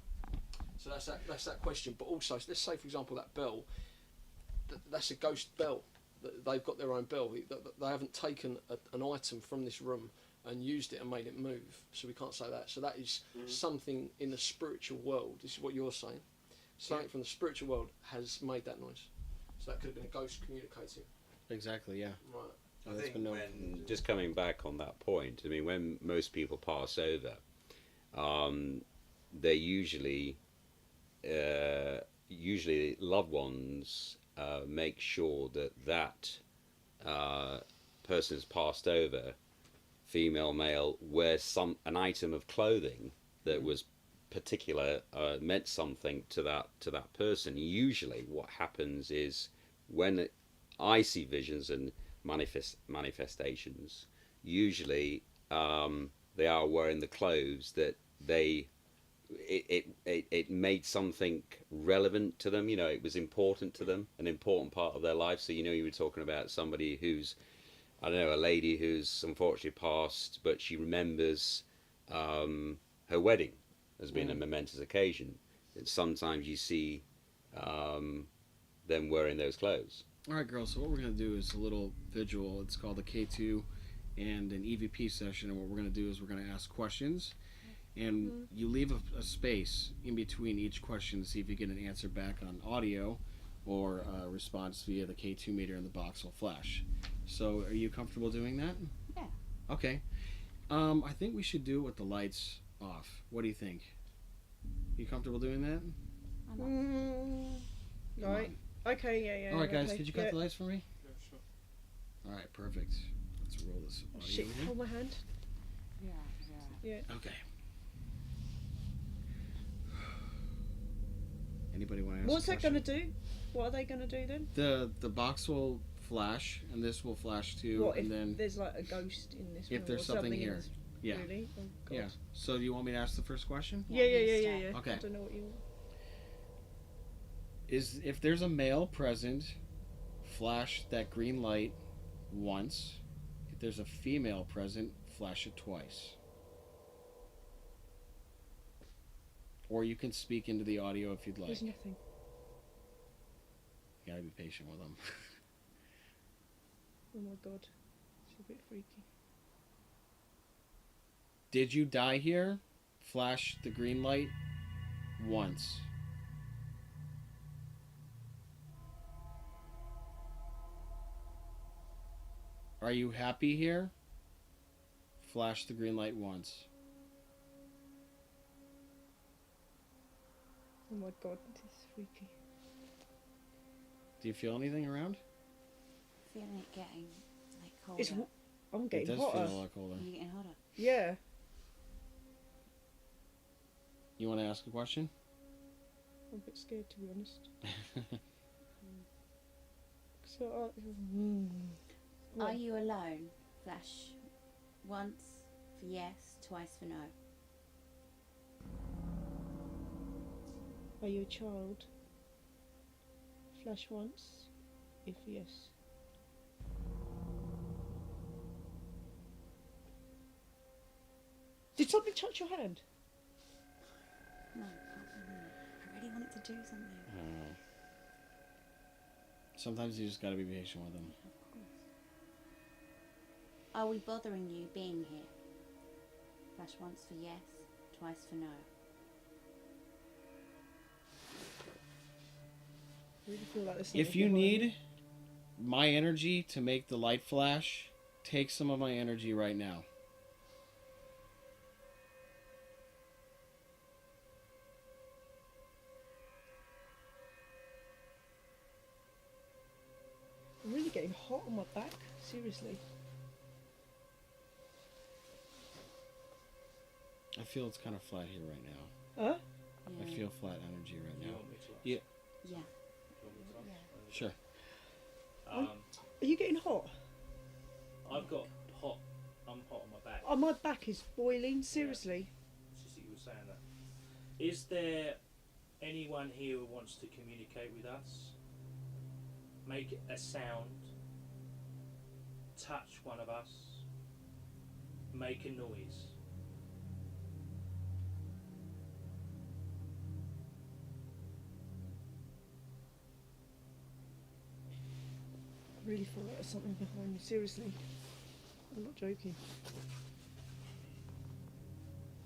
So that's that question. But also, let's say for example that bell, that's a ghost bell. They've got their own bell. They haven't taken an item from this room and used it and made it move. So we can't say that. So that is something in the spiritual world. This is what you're saying. Something from the spiritual world has made that noise. So that could have been a ghost communicating. exactly, yeah. Right. I That's think been known. when, just coming back on that point, I mean, when most people pass over, they usually loved ones make sure that person has passed over, female, male, wears an item of clothing that was particular, meant something to that person. Usually, what happens is when I see visions and manifestations, usually they are wearing the clothes that it made something relevant to them. You know, it was important to them, an important part of their life. So, you know, you were talking about somebody who's, I don't know, a lady who's unfortunately passed, but she remembers her wedding as being a momentous occasion. And sometimes you see them wearing those clothes. All right, girls. So what we're gonna do is a little visual. It's called a K2 and an EVP session. And what we're gonna do is we're gonna ask questions, and you leave a space in between each question to see if you get an answer back on audio, or a response via the K2 meter, and the box will flash. So, are you comfortable doing that? Yeah. Okay. I think we should do it with the lights off. What do you think? You comfortable doing that? Right. Okay, yeah. All right, guys. okay, Could you cut yeah. the lights for me? All right, perfect. Let's roll this audio. Shit, here. hold my hand. Yeah. Okay. Anybody want to ask? What's a that question? going to do? What are they going to do then? The box will flash, and this will flash too, What if and then there's like a ghost in this room? if there's or something in here, this- yeah, Really? Oh, God. yeah. So do you want me to ask the first question? Yeah. Okay. I don't know what you want. Is if there's a male present, flash that green light once. If there's a female present, flash it twice. Or you can speak into the audio if you'd like. There's nothing. You gotta be patient with them. Oh my God. It's a bit freaky. Did you die here? Flash the green light once. Are you happy here? Flash the green light once. Oh my God. This is freaky. Do you feel anything around? Feeling it getting like colder. It's. I'm It getting does hotter. feel a lot colder. Are you getting hotter? Yeah. You want to ask a question? I'm a bit scared to be honest. So, Are you alone? Flash once for yes, twice for no. Are you a child? Flash once, if yes. Did something touch your hand? No, I really wanted to do something. I don't know. Sometimes you just gotta be patient with them. Of course. Are we bothering you being here? Flash once for yes, twice for no. I really feel like there's If something you behind need me. my energy to make the light flash, take some of my energy right now. I'm really getting hot on my back. Seriously. I feel it's kind of flat here right now. Huh? I feel flat energy right You now. want me to ask? Yeah, Yeah. Do you want me to ask? sure. Are you getting hot? I've got hot. I'm hot on my back. Oh, my back is boiling. Seriously. It's just that you were saying that. Is there anyone here who wants to communicate with us? Make a sound. Touch one of us. Make a noise. I really feel like there's something behind me. Seriously. I'm not joking.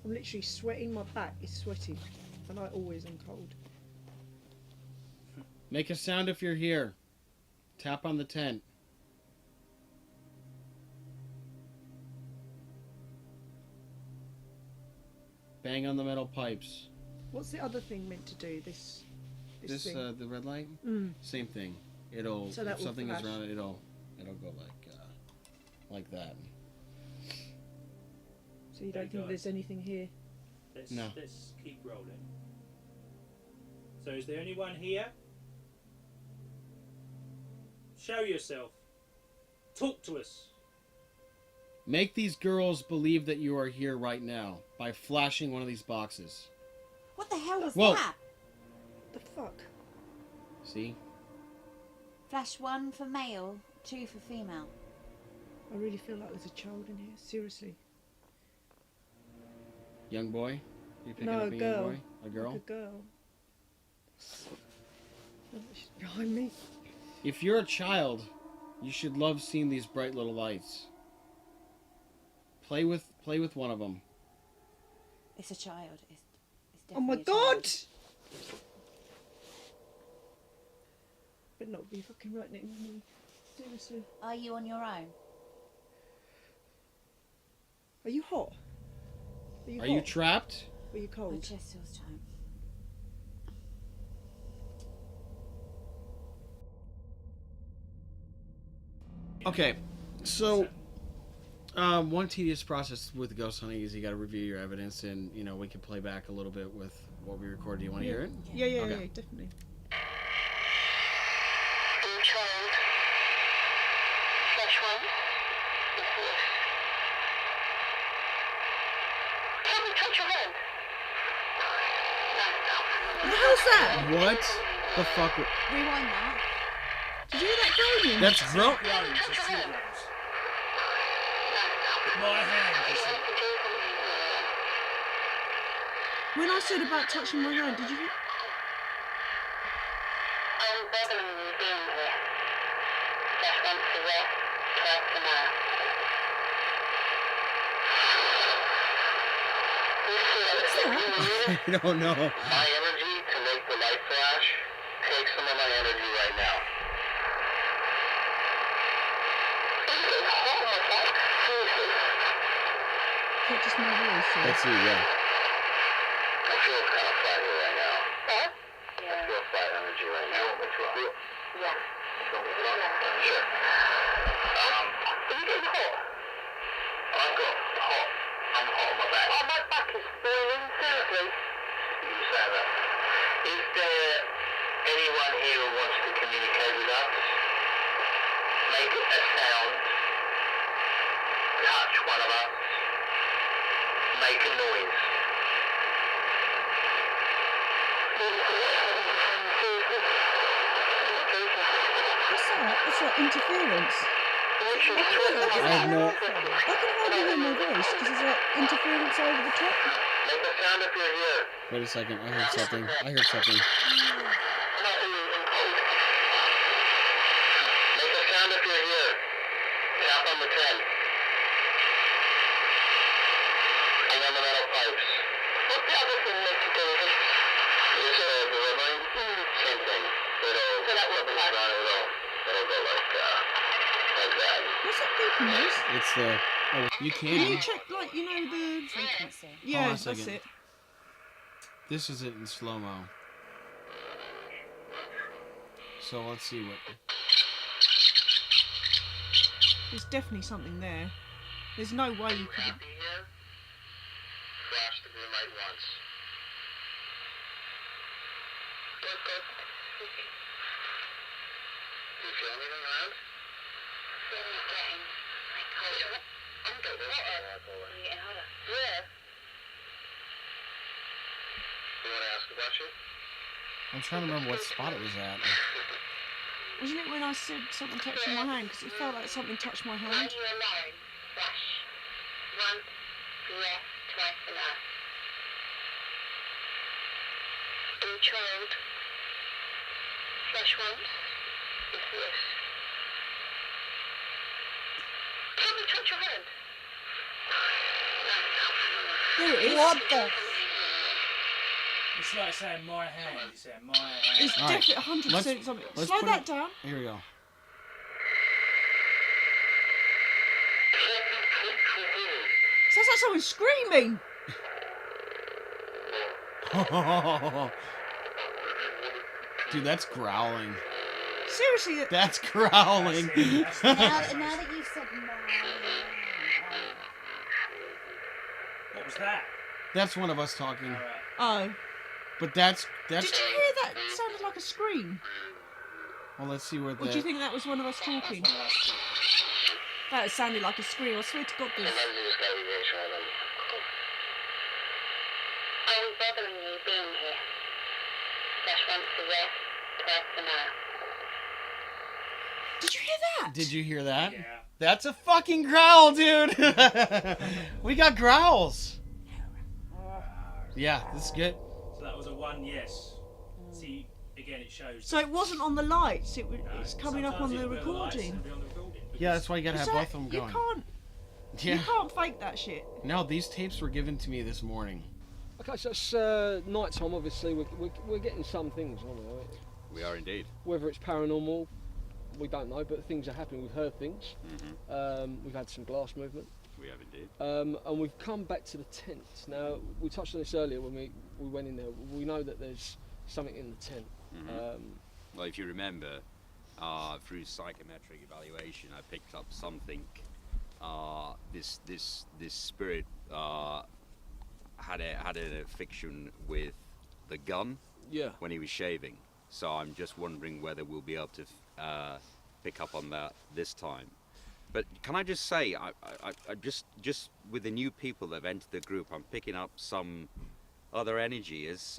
I'm literally sweating. My back is sweating. And I always am cold. Make a sound if you're here. Tap on the tent. Bang on the metal pipes. What's the other thing meant to do? This thing? The red light? Mm. Same thing. It'll, So that if will something flash. is around it, it'll go like that. So you don't Okay, think guys. there's anything here? No. Let's keep rolling. So is there anyone here? Show yourself. Talk to us. Make these girls believe that you are here right now by flashing one of these boxes. What the hell was Whoa. that? The fuck? See? Flash one for male, two for female. I really feel like there's a child in here. Seriously. Young boy? You picking No, up a a young girl. boy? A girl? Like a girl. Oh, she's behind me. If you're a child, you should love seeing these bright little lights. Play with one of them. It's a child. It's Oh my definitely a god! child. But not be fucking right next to me. Seriously. Are you on your own? Are you hot? Are you Are hot? you trapped? Are you My cold? chest feels tight. Okay, so one tedious process with ghost hunting is you got to review your evidence, and we can play back a little bit with what we recorded. Do you want to hear it? Yeah, Okay. definitely. Child. Flash one. Can we touch your hand? What the hell's that? What the fuck? Rewind that. Did you hear that groaning? That's groan. Groans, it's two groans. My hand, you see. When I said about touching my hand, did you hear? I'm bothering you being here. Just once a year, twice a month. I don't know. My energy to make the light flash takes some of my energy right now. Not just my voice. Let's see, yeah. I feel kind of flat here right now. What? Yeah. I feel flat energy right now. Yeah. Sure. Are you getting hot? I'm hot. I'm hot on my back. Oh, my back is boiling. Seriously? You say that. Is there anyone here who wants to communicate with us? Make a sound. Touch one of us. Make a noise. What's that? That's like interference. I have no. I can hardly hear my voice because there's like interference over the top. Make a sound if you're here. Wait a second. I heard something. I heard something. Make a sound if you're here. Tap on the 10. Hang on the metal pipes. What's the other thing next to it? Is the line? Same thing. It'll go like that. What's that beeping noise? It's the. Oh, you Can can. you check, like, you know, the Frequency. Yeah, Hold on a that's second. it. This is it in slow mo. So let's see what. There's definitely something there. There's no way you could. Happy here? Flash the green light once. Good. Do you feel anything around? Feeling getting like colder. I'm getting hotter. Getting hotter. Yeah. You want to ask a question? I'm trying to remember what spot it was at. Wasn't it when I said something touching my hand? Because it felt like something touched my Are hand. you alone? Flash. Once, yes, twice a month. In child. Flash once. It's yes. Can we touch your hand? There it is. What the? It's like saying my hand. It's saying my hand. It's Alright, definitely 100% something. let's Slow put that it- down. Here we go. Sounds like someone screaming. Dude, that's growling. Seriously. That's growling. Now that you've said no. What was that? That's one of us talking. Oh. But that's. Did you hear that? It sounded like a scream. Well, let's see where Or the. do you think that was one of us talking? That sounded like a scream. I swear to God, this. Are we bothering you being here? Just once a year, twice a month. Did you hear that? Did you hear that? Yeah. That's a fucking growl, dude. We got growls. Yeah, this is good. So that was a 1 yes. See, again, it shows. So it wasn't on the lights. It's coming up on sometimes the it'll be on the lights recording. and it'll be on the recording. Yeah, that's why you gotta have So both of them going. You can't. Yeah. You can't fake that shit. No, these tapes were given to me this morning. Okay, so it's night time. Obviously, we're getting some things, aren't we? We are indeed. Whether it's paranormal, we don't know, but things are happening. We've heard things. We've had some glass movement. We have indeed. And we've come back to the tent. Now, we touched on this earlier when we went in there. We know that there's something in the tent. Well, if you remember, through psychometric evaluation, I picked up something. This spirit had an affliction with the gun Yeah. when he was shaving. So I'm just wondering whether we'll be able to pick up on that this time. But can I just say, I just with the new people that have entered the group, I'm picking up some other energy. Has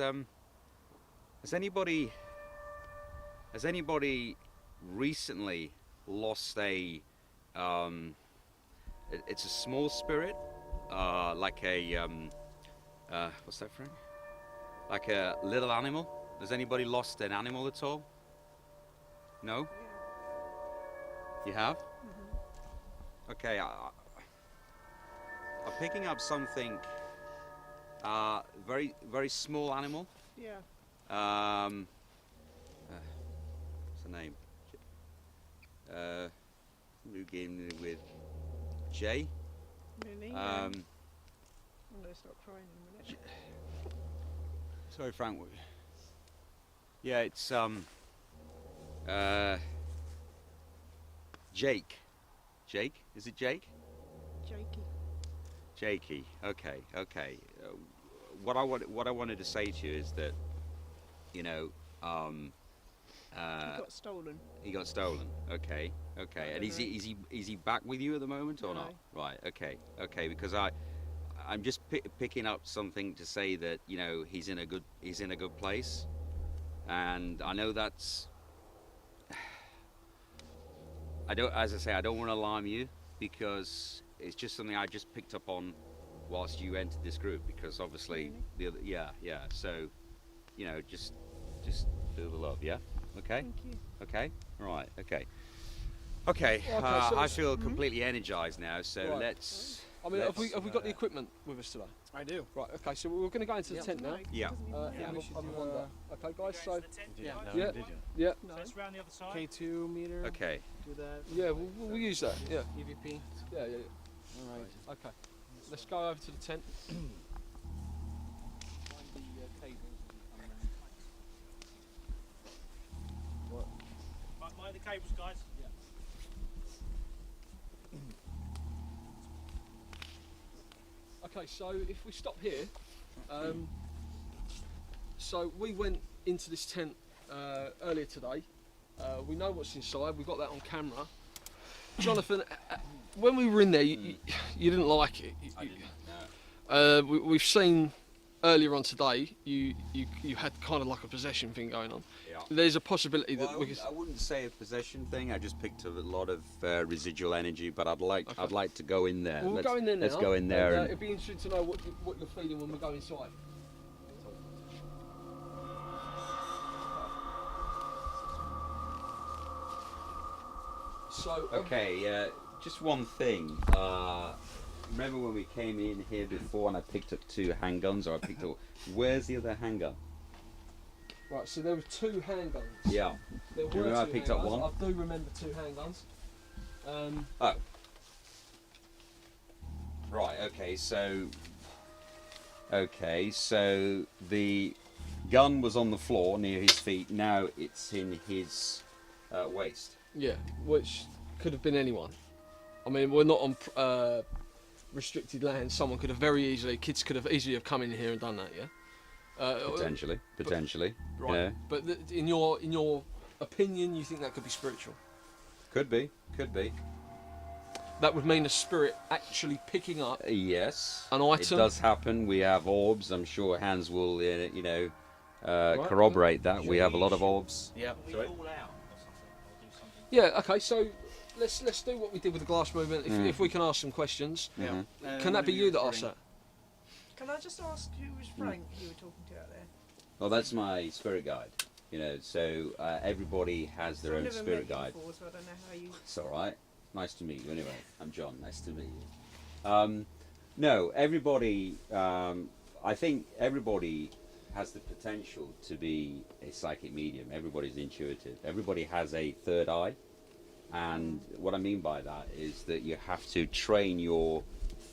anybody recently lost a it's a small spirit, like a what's that, Frank? Like a little animal? Has anybody lost an animal at all? No? You have? Okay, I'm picking up something, very, very small animal. Yeah. What's the name? New game with J. Really? I'm going to stop crying in a minute. Sorry, Frank. Yeah, it's Jake. Jake? Is it Jake? Jakey. Jakey. Okay. Okay. What I wanted to say to you is that, you know, He got stolen. he got stolen. Okay. Okay. And is he back with you at the moment or No. not? Right. Okay. Okay. Because I'm just picking up something to say that, you know, he's in a good place, and I know that's. As I say, I don't want to alarm you, because it's just something I just picked up on whilst you entered this group, because obviously the other, yeah. So, you know, just feel the love, yeah. Okay. Thank you. Okay. Right. Okay. Okay. So I feel completely energized now. So Right. let's. I mean, have we got the equipment with us today? I do. Right. Okay. So we're going to go into the tent now. Yeah. Okay, guys. So Yeah. yeah, yeah, So it's round the other side. K2 meter. Okay. Do that. yeah. We'll use that. Yeah. EVP. Yeah. All right. Okay. Let's go over to the tent. Mind the cables, guys. Okay, so if we stop here, so we went into this tent earlier today. We know what's inside. We got that on camera. Jonathan, when we were in there, you didn't like it. We've seen earlier on today you had kind of like a possession thing going on. Yeah. There's a possibility that Well, we could. I wouldn't say a possession thing. I just picked up a lot of residual energy, but I'd like to go in there. Well, we'll go in there now. Let's go in there. And, it'd be interesting to know what you're feeling when we go inside. So okay, just one thing. Remember when we came in here before and I picked up 2 handguns, or I picked up. Where's the other handgun? Right, so there were 2 handguns. Yeah. There Do you were remember I 2 picked up handguns. one? I do remember 2 handguns. Oh. Right. Okay. So. Okay. So the gun was on the floor near his feet. Now it's in his waist. Yeah, which could have been anyone. I mean, we're not on restricted land. Someone could have kids could have easily have come in here and done that. Yeah. Potentially. Right. Yeah. But in your opinion, you think that could be spiritual? Could be. That would mean a spirit actually picking up Yes. an item. It does happen. We have orbs. I'm sure Hans will, corroborate that. We have a lot of orbs. Yeah. We call out or something, or do something. Yeah. Okay. So let's do what we did with the glass movement. If we can ask some questions. Mhm. Can that be you that asked that? Can I just ask who was Frank you were talking to out there? Well, that's my spirit guide. So everybody has their I've own never spirit met you guide. before, so I don't know how you. It's all right. Nice to meet you. Anyway, I'm John. Nice to meet you. No, everybody. I think everybody has the potential to be a psychic medium. Everybody's intuitive. Everybody has a third eye, and what I mean by that is that you have to train your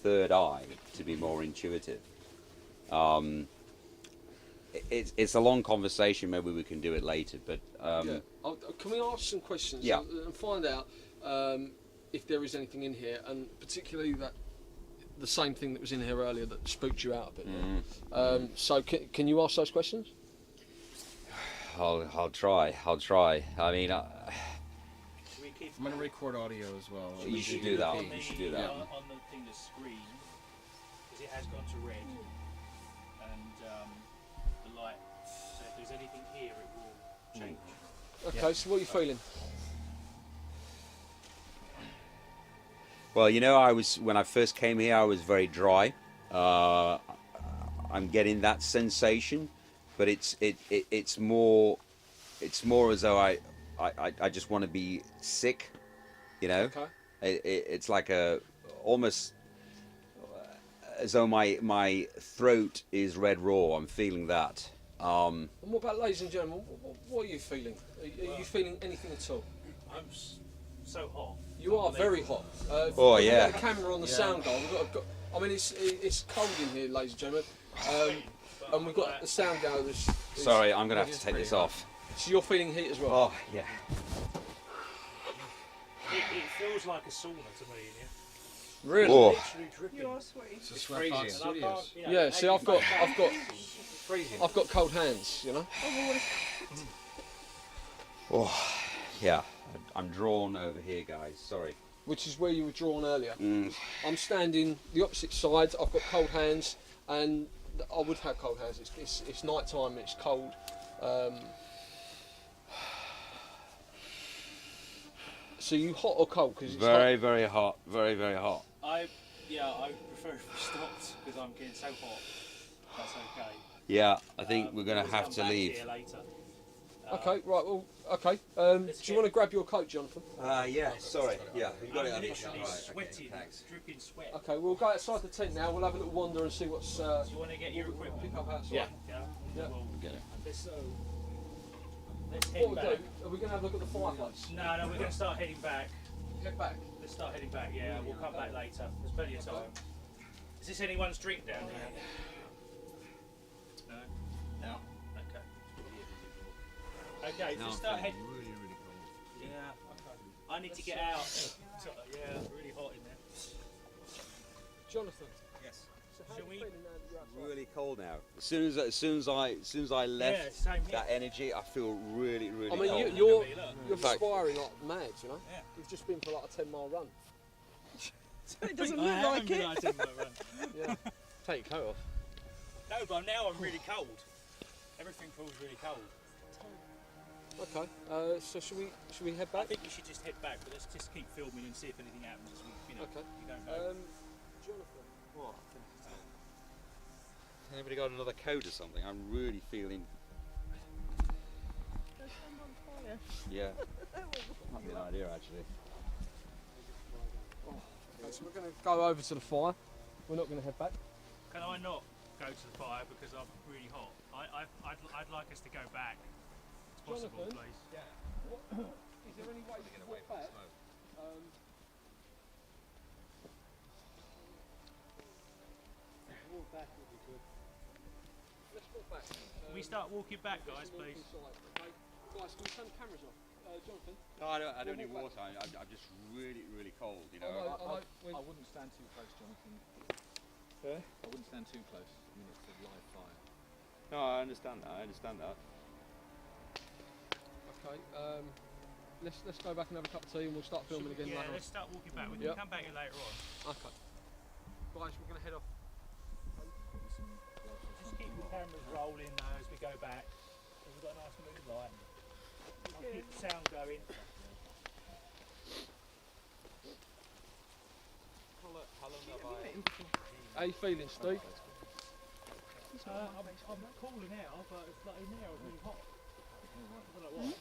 third eye to be more intuitive. It's a long conversation. Maybe we can do it later. But Yeah. Can we ask some questions? Yeah. And find out if there is anything in here, and particularly the same thing that was in here earlier that spooked you out a bit. So can you ask those questions? I'll try. I mean, Should we keep I'm going to record audio as well. you should do that. on You should do that. on the thing that's screen, because it has gone to red, and the light. So if there's anything here, it will change. Okay, so what are you feeling? Well, you know, when I first came here, I was very dry. I'm getting that sensation, but it's more as though I just want to be sick, you know. Okay. It's like almost as though my throat is red raw. I'm feeling that. And what about, ladies and gentlemen, what are you feeling? Are you feeling anything at all? I'm so hot. You are very hot. Oh, yeah. We've got a camera on the sound guard. I mean, it's cold in here, ladies and gentlemen. And we've got the sound guard. Sorry, I'm going to have to take this off. So you're feeling heat as well? Oh, yeah. It feels like a sauna to me in here. Really? Oh. Literally dripping. You are sweaty. It's freezing. And I can't, you know, Yeah. See, I've got freezing. I've got cold hands. You know. Oh, yeah. I'm drawn over here, guys. Sorry. Which is where you were drawn earlier. Mm. I'm standing the opposite side. I've got cold hands, and I would have cold hands. It's night time. It's cold. So you hot or cold? Because it's Very, very hot. Very, very hot. I prefer if we stopped because I'm getting so hot. That's okay. Yeah, I think we're going to We'll have come to back leave. here later. Okay, right. Well, okay. Do you want to grab your coat, Jonathan? Yeah, sorry. Yeah, you got I'm it. literally sweating, dripping sweat. Okay, we'll go outside the tent now. We'll have a little wander and see what's. Do you want to get your equipment? Pick up outside. Yeah. Yeah. Well, Get it. let's What head we'll back. do? Are we going to have a look at the fireplace? No, we're going to start heading back. Head back. Let's start heading back, yeah. We'll come back later. There's plenty of time. Is this anyone's drink down here? No? No. Okay. Okay, let's start heading. Really, really cold. Yeah, okay. I need to get out. Yeah, really hot in there. Jonathan. Yes. So how Shall are we- you feeling now that you're outside? Really cold now. As soon as I left Yeah, same here. that energy, I feel really, really I mean, cold. you're Fact. perspiring like mad, you know? Yeah. You've just been for like a 10-mile run. It doesn't look like it. Yeah. Take your coat off. No, but now I'm really cold. Everything feels really cold. Okay. So should we head I back? think we should just head back, but let's just keep filming and see if anything happens. You know, Okay. you don't know. Jonathan. What? Anybody got another coat or something? I'm really feeling. There's some on fire. Yeah. Might be an idea actually. Okay, so we're going to go over to the fire. We're not going to head back. Can I not go to the fire because I'm really hot? I'd like us to go back. It's possible, Jonathan? please. Is there any way we can walk back? Walk back would be good. Let's walk back. Can we start walking back, guys, walk please? inside, okay? Guys, can we turn the cameras off? Jonathan? No, I don't need water. I'm just really, really cold. You know. I wouldn't stand too close, Jonathan. Yeah? I wouldn't stand too close. I mean, it's a live fire. No, I understand that. Okay. Let's go back and have a cup of tea and we'll start filming again Yeah, later. let's start walking back. We Yep. can come back here later on. Okay. Guys, we're going to head off. Just keep the cameras rolling though as we go back. We've got a nice smooth light. I'll keep the sound going. How you feeling, Steve? I'm cooler now, but it's like in there, it's really hot. I don't know what.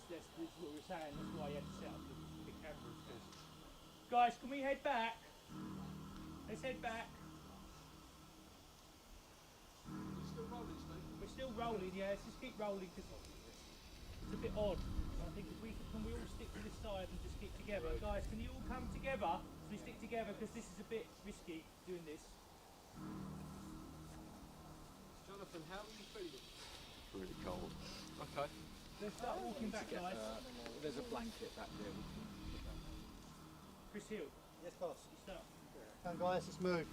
This is what we were saying, that's why you had to set up the cameras. Guys, can we head back? Let's head back. We're still rolling, yeah, let's just keep rolling because it's a bit odd. I think if we can we all stick to this side and just keep together. Guys, can you all come together so we stick together because this is a bit risky doing this. Jonathan, how are you feeling? Really cold. Okay. Let's start walking back, guys. There's a blanket back there. chill. Yes, boss. You start. Come on, guys, let's move.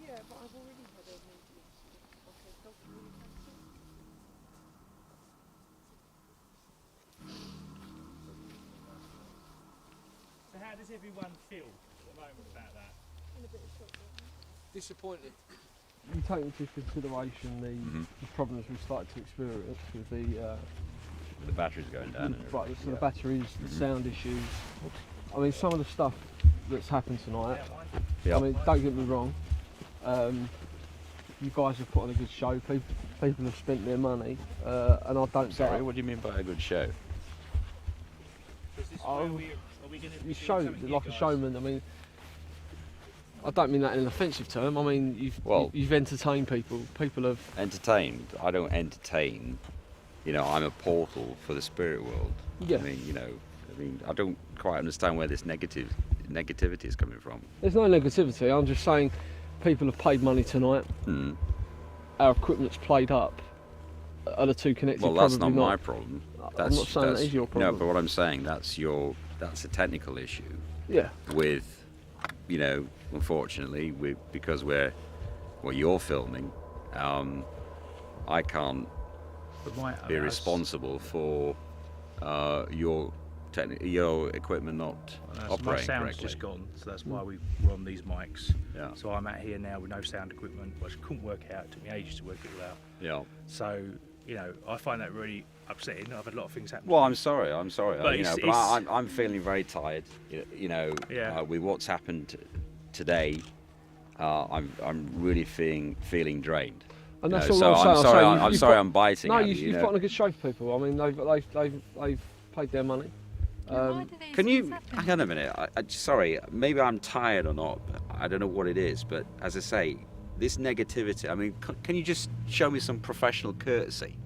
Yeah, but I've already had a meeting. Okay, dog communication. So how does everyone feel at the moment about that? In a bit of shock. Disappointed. You take into consideration the problems we've started to experience with The battery's going down. right, so the batteries, the sound issues. I mean, some of the stuff that's happened tonight. Yep. I mean, don't get me wrong. You guys have put on a good show. People have spent their money, and I don't. Sorry, what do you mean by a good show? Is this Oh, where are we going to You show like a showman. I mean, I don't mean that in an offensive term. I mean, you've entertained people. People have Entertained. I don't entertain. You know, I'm a portal for the spirit world. Yeah. I mean, I don't quite understand where this negativity is coming from. There's no negativity. I'm just saying, people have paid money tonight. Our equipment's played up. Are the two connected? Well, that's not Probably my problem. I'm not saying that is your problem. No, but what I'm saying, that's a technical issue. Yeah. With, you know, unfortunately, because you're filming, I can't be responsible for your equipment not operating my sound's correctly. just gone, so that's why we're on these mics. Yeah. So I'm out here now with no sound equipment. I just couldn't work it out. It took me ages to work it all out. Yeah. So, you know, I find that really upsetting. I've had a lot of things happen. Well, I'm sorry. But I'm feeling very tired. You know, with what's happened today, I'm really feeling drained. And that's all I'm sorry. saying. I'm sorry. I'm biting. No, at you've put on a good show for people. I mean, they've paid their money. Can you hang on a minute? Sorry, maybe I'm tired or not. I don't know what it is, but as I say, this negativity. I mean, can you just show me some professional courtesy?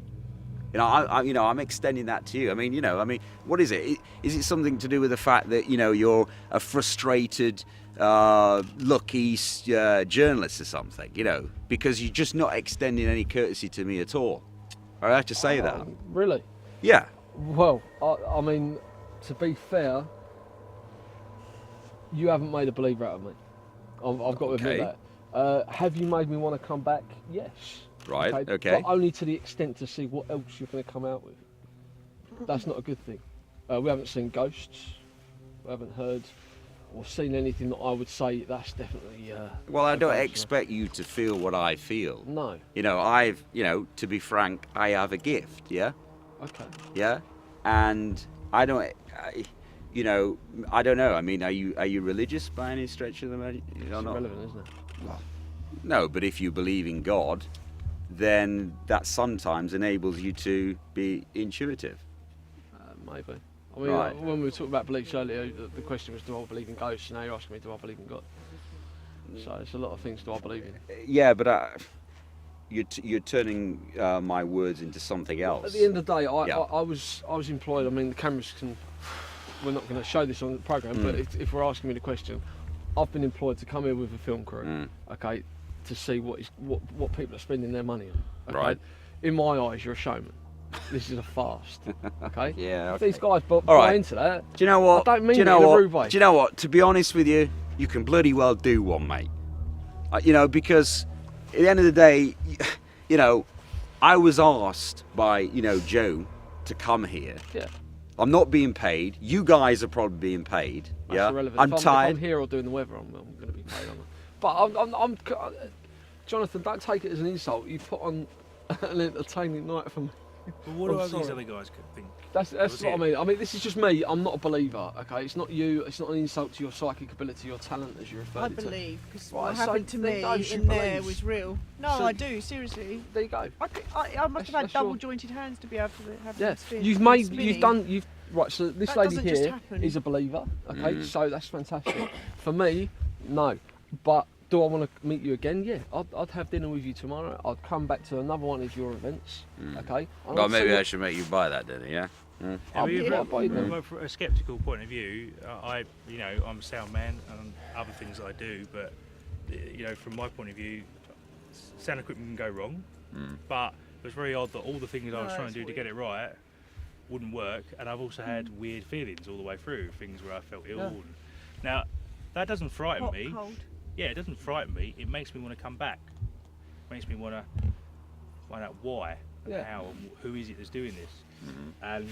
You know, I'm extending that to you. I mean, what is it? Is it something to do with the fact that you're a frustrated, lucky journalist or something? Because you're just not extending any courtesy to me at all. I have to say that. Really? Yeah. Well, I mean, to be fair, you haven't made a believer out of me. I've got to admit that. Have you made me want to come back? Yes. Right, okay. But only to the extent to see what else you're going to come out with. That's not a good thing. We haven't seen ghosts. We haven't heard or seen anything that I would say that's definitely... well, I don't expect you to feel what I feel. No. To be frank, I have a gift, yeah? Okay. Yeah? And I don't... I don't know. I mean, are you religious by any stretch of the imagination? It's irrelevant, isn't it? No, but if you believe in God, then that sometimes enables you to be intuitive. Maybe. I mean, when we were talking about beliefs earlier, the question was, do I believe in ghosts? Now you're asking me, do I believe in God? So it's a lot of things do I believe in. Yeah, but you're turning my words into something else. At the end of the day, I was employed. I mean, the cameras can... We're not going to show this on the programme, but if we're asking me the question, I've been employed to come here with a film crew, okay, to see what people are spending their money on. Okay? Right. In my eyes, you're a showman. This is a fast, okay? Yeah. If these guys buy into that, do you know what? I don't mean it in a rude way. Do you know what? To be honest with you, you can bloody well do one, mate. Because at the end of the day, I was asked by Joe to come here. Yeah. I'm not being paid. You guys are probably being paid. That's irrelevant. I'm tired. If I'm here or doing the weather, I'm going to be paid. But I'm Jonathan, don't take it as an insult. You put on an entertaining night for me. But what do these other guys think? That's what I mean. I mean, this is just me. I'm not a believer, okay? It's not you. It's not an insult to your psychic ability, your talent, as you referred to. I believe, because what happened to me in there was real. No, I do, seriously. There you go. I must have had double-jointed hands to be able to have yeah. that spin. Right, so this lady here is a believer, okay? So that's fantastic. For me, no. But do I want to meet you again? Yeah, I'd have dinner with you tomorrow. I'd come back to another one of your events, okay? Well, maybe I should make you buy that dinner, yeah? From a sceptical point of view, I'm a sound man and other things I do, but you know, from my point of view, sound equipment can go wrong, but it was very odd that all the things I was trying to do to get it right wouldn't work, and I've also had weird feelings all the way through, things where I felt ill. And now, that doesn't frighten me. Cold. Yeah, it doesn't frighten me. It makes me want to come back. It makes me want to find out why and how and who is it that's doing this. And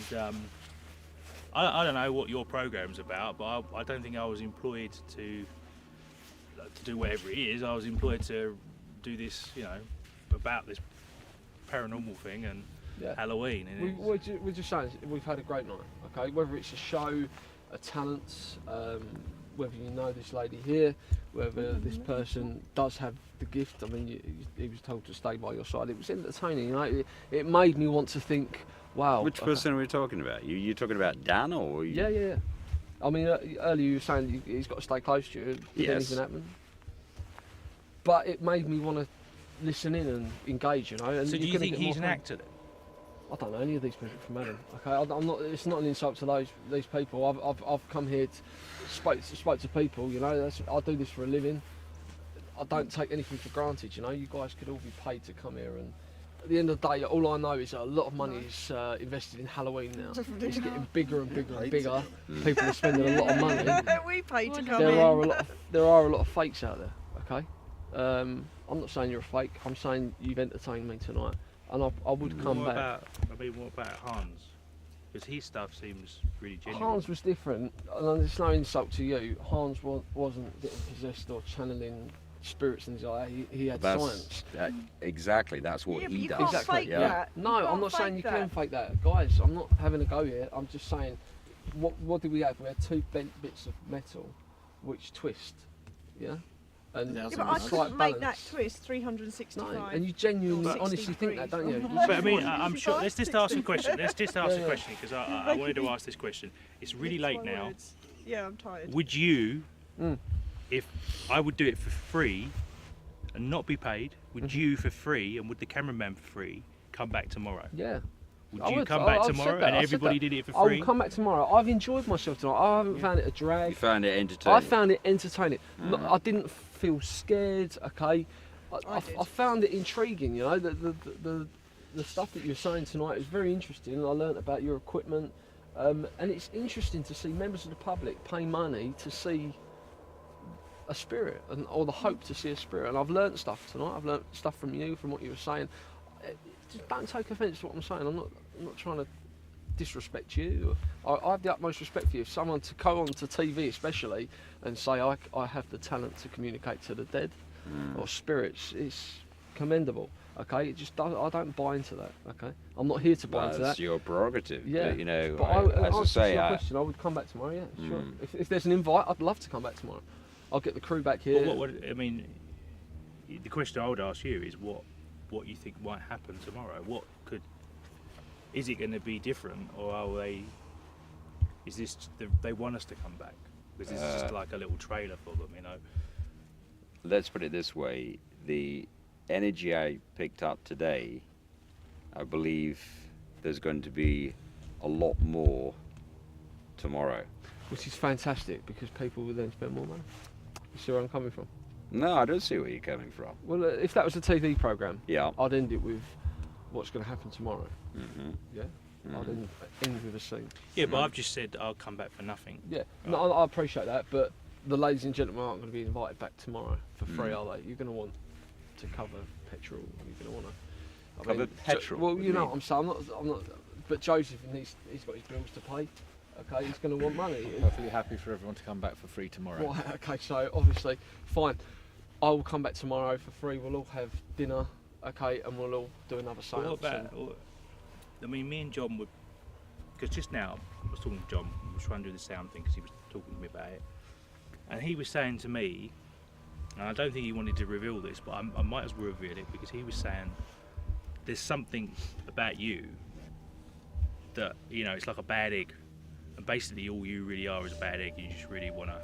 I don't know what your program's about, but I don't think I was employed to do whatever it is. I was employed to do this, you know, about this paranormal thing and Halloween. And We're just saying we've had a great night, okay? Whether it's a show, a talent, whether you know this lady here, whether this person does have the gift. I mean, he was told to stay by your side. It was entertaining, you know. It made me want to think, wow. Which person are we talking about? You talking about Dan or you? Yeah. I mean, earlier you were saying he's got to stay close to you. Did anything happen? But it made me want to listen in and engage, you know. And so do you think he's an actor then? I don't know any of these people from Adam. Okay, I'm not. It's not an insult to these people. I've come here, spoke to people. You know, I do this for a living. I don't take anything for granted. You know, you guys could all be paid to come here, and at the end of the day, all I know is that a lot of money is invested in Halloween now. It's getting bigger and bigger and bigger. People are spending a lot of money. We paid to come there in. There are a lot of fakes out there. Okay, I'm not saying you're a fake. I'm saying you've entertained me tonight. And I would come back. What about Hans? Because his stuff seems really genuine. Hans was different, and there's no insult to you. Hans wasn't getting possessed or channeling spirits and things like that. He had science. Exactly, that's what he does. Can't fake that. No, I'm not saying you can fake that. Guys, I'm not having a go here. I'm just saying, what did we have? We had two bent bits of metal which twist, yeah? And but I couldn't make that twist 365. No, and you genuinely, honestly think that, don't you? But I mean, I'm sure. Let's just ask a question. Let's just ask a question because I wanted to ask this question. It's really late now. Yeah, I'm tired. Would you, if I would do it for free and not be paid, would you for free and would the cameraman for free come back tomorrow? Yeah. Would you come back tomorrow and everybody did it for free? I will come back tomorrow. I've enjoyed myself tonight. I haven't found it a drag. You found it entertaining? I found it entertaining. I didn't feel scared, okay? I found it intriguing, you know. The stuff that you're saying tonight is very interesting. I learnt about your equipment. And it's interesting to see members of the public pay money to see a spirit, or the hope to see a spirit. And I've learnt stuff tonight. I've learnt stuff from you, from what you were saying. Just don't take offence to what I'm saying. I'm not trying to disrespect you. I have the utmost respect for you. If someone to go on to TV especially and say I have the talent to communicate to the dead or spirits, it's commendable. Okay, I don't buy into that. Okay, I'm not here to buy into that. That's your prerogative. Yeah, but, you know, but as I say, your question, I would come back tomorrow. Yeah, sure. If there's an invite, I'd love to come back tomorrow. I'll get the crew back here. But I mean, the question I would ask you is what you think might happen tomorrow. Is it going to be different, or they want us to come back? Because this is just like a little trailer for them, you know. Let's put it this way: the energy I picked up today, I believe there's going to be a lot more tomorrow. Which is fantastic, because people will then spend more money. You see where I'm coming from? No, I don't see where you're coming from. Well, if that was a TV programme, yeah, I'd end it with what's going to happen tomorrow. Yeah? I'd end with a scene. Yeah, but I've just said I'll come back for nothing. Yeah, no, I appreciate that, but the ladies and gentlemen aren't going to be invited back tomorrow for free, are they? You're going to want to cover petrol. You're going to want to cover petrol. Well, you know what I'm saying. I'm not. But Joseph, he's got his bills to pay. Okay, he's going to want money. I'm perfectly happy for everyone to come back for free tomorrow. Right, okay, so obviously, fine. I will come back tomorrow for free. We'll all have dinner, okay, and we'll all do another seance. I mean, me and John would, because just now I was talking to John. We were trying to do the sound thing because he was talking to me about it, and he was saying to me, and I don't think he wanted to reveal this, but I might as well reveal it, because he was saying there's something about you that, you know, it's like a bad egg. And basically all you really are is a bad egg. You just really want to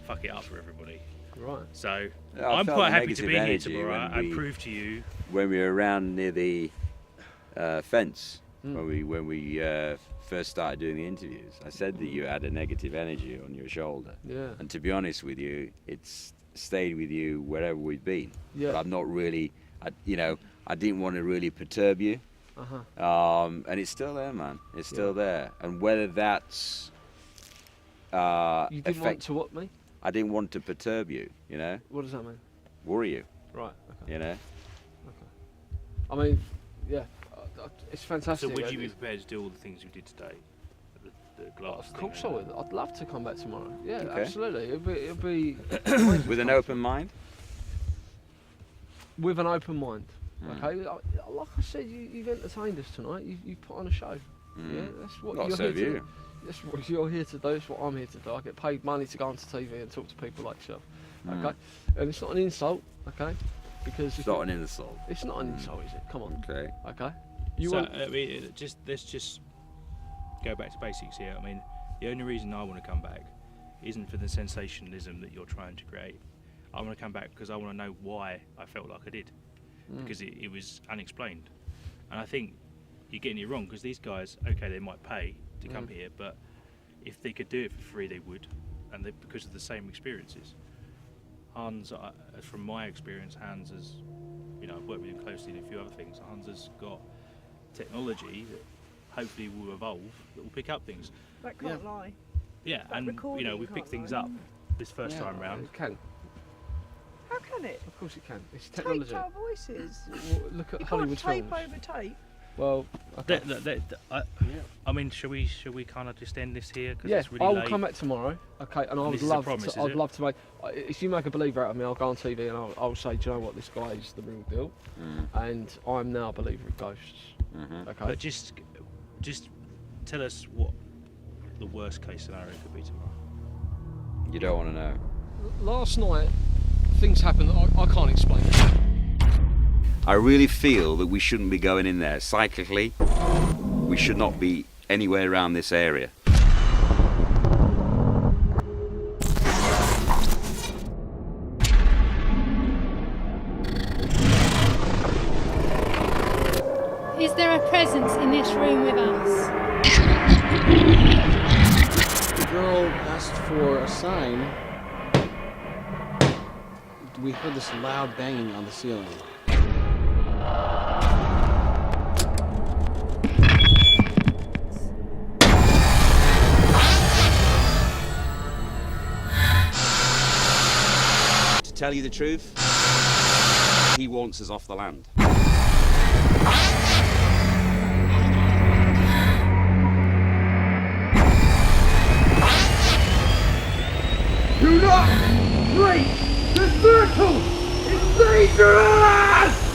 fuck it up for everybody. Right. So I'm quite happy to be here tomorrow and prove to you. When we were around near the fence, when we first started doing the interviews, I said that you had a negative energy on your shoulder. Yeah. And to be honest with you, it's stayed with you wherever we've been. Yeah. But I'm not really, I didn't want to really perturb you. And it's still there, man. It's still there. And whether that's you didn't want to what, me? I didn't want to perturb you, What does that mean? worry you, Right, okay. Okay. I mean, yeah, it's fantastic. So would you be prepared to do all the things you did today? The glass Of course I would. I'd love to come back tomorrow. Yeah, Okay. absolutely. It'd be With an open mind? with an open mind. Okay, like I said, you've entertained us tonight. You've put on a show. Yeah, that's what Well, you're so here have to you. do. That's what you're here to do. That's what I'm here to do. I get paid money to go onto TV and talk to people like yourself. Okay, and it's not an insult. Okay, because It's not an insult. It's not an insult, is it? Come on. Okay. Okay. I mean, let's just go back to basics here. I mean, the only reason I want to come back isn't for the sensationalism that you're trying to create. I want to come back because I want to know why I felt like I did, because it was unexplained. And I think you're getting it wrong, because these guys, okay, they might pay to come here, but if they could do it for free, they would, and because of the same experiences. Hans, from my experience, Hans has, I've worked with him closely in a few other things. Hans has got technology that hopefully will evolve, that will pick up things. That can't lie. Yeah, That and recording we can't picked things lie. up this first time round. It can. How can it? Of course it can. It's technology. Taped our voices. Well, look at You Hollywood can't tape films. over tape. Well, okay. I mean, should we kind of just end this here? Because Yeah, it's really I will late. come back tomorrow. Okay, and I And would this is a love promise, to. is I'd it? love to make. If you make a believer out of me, I'll go on TV and I'll say, do you know what, this guy is the real deal, and I'm now a believer in ghosts. Okay. But just tell us what the worst case scenario could be tomorrow. You don't want to know. Last night, things happened that I can't explain. I really feel that we shouldn't be going in there. Psychically, we should not be anywhere around this area. Is there a presence in this room with us? The girl asked for a sign. We heard this loud banging on the ceiling. To tell you the truth, he wants us off the land. Do not break the circle! It's dangerous!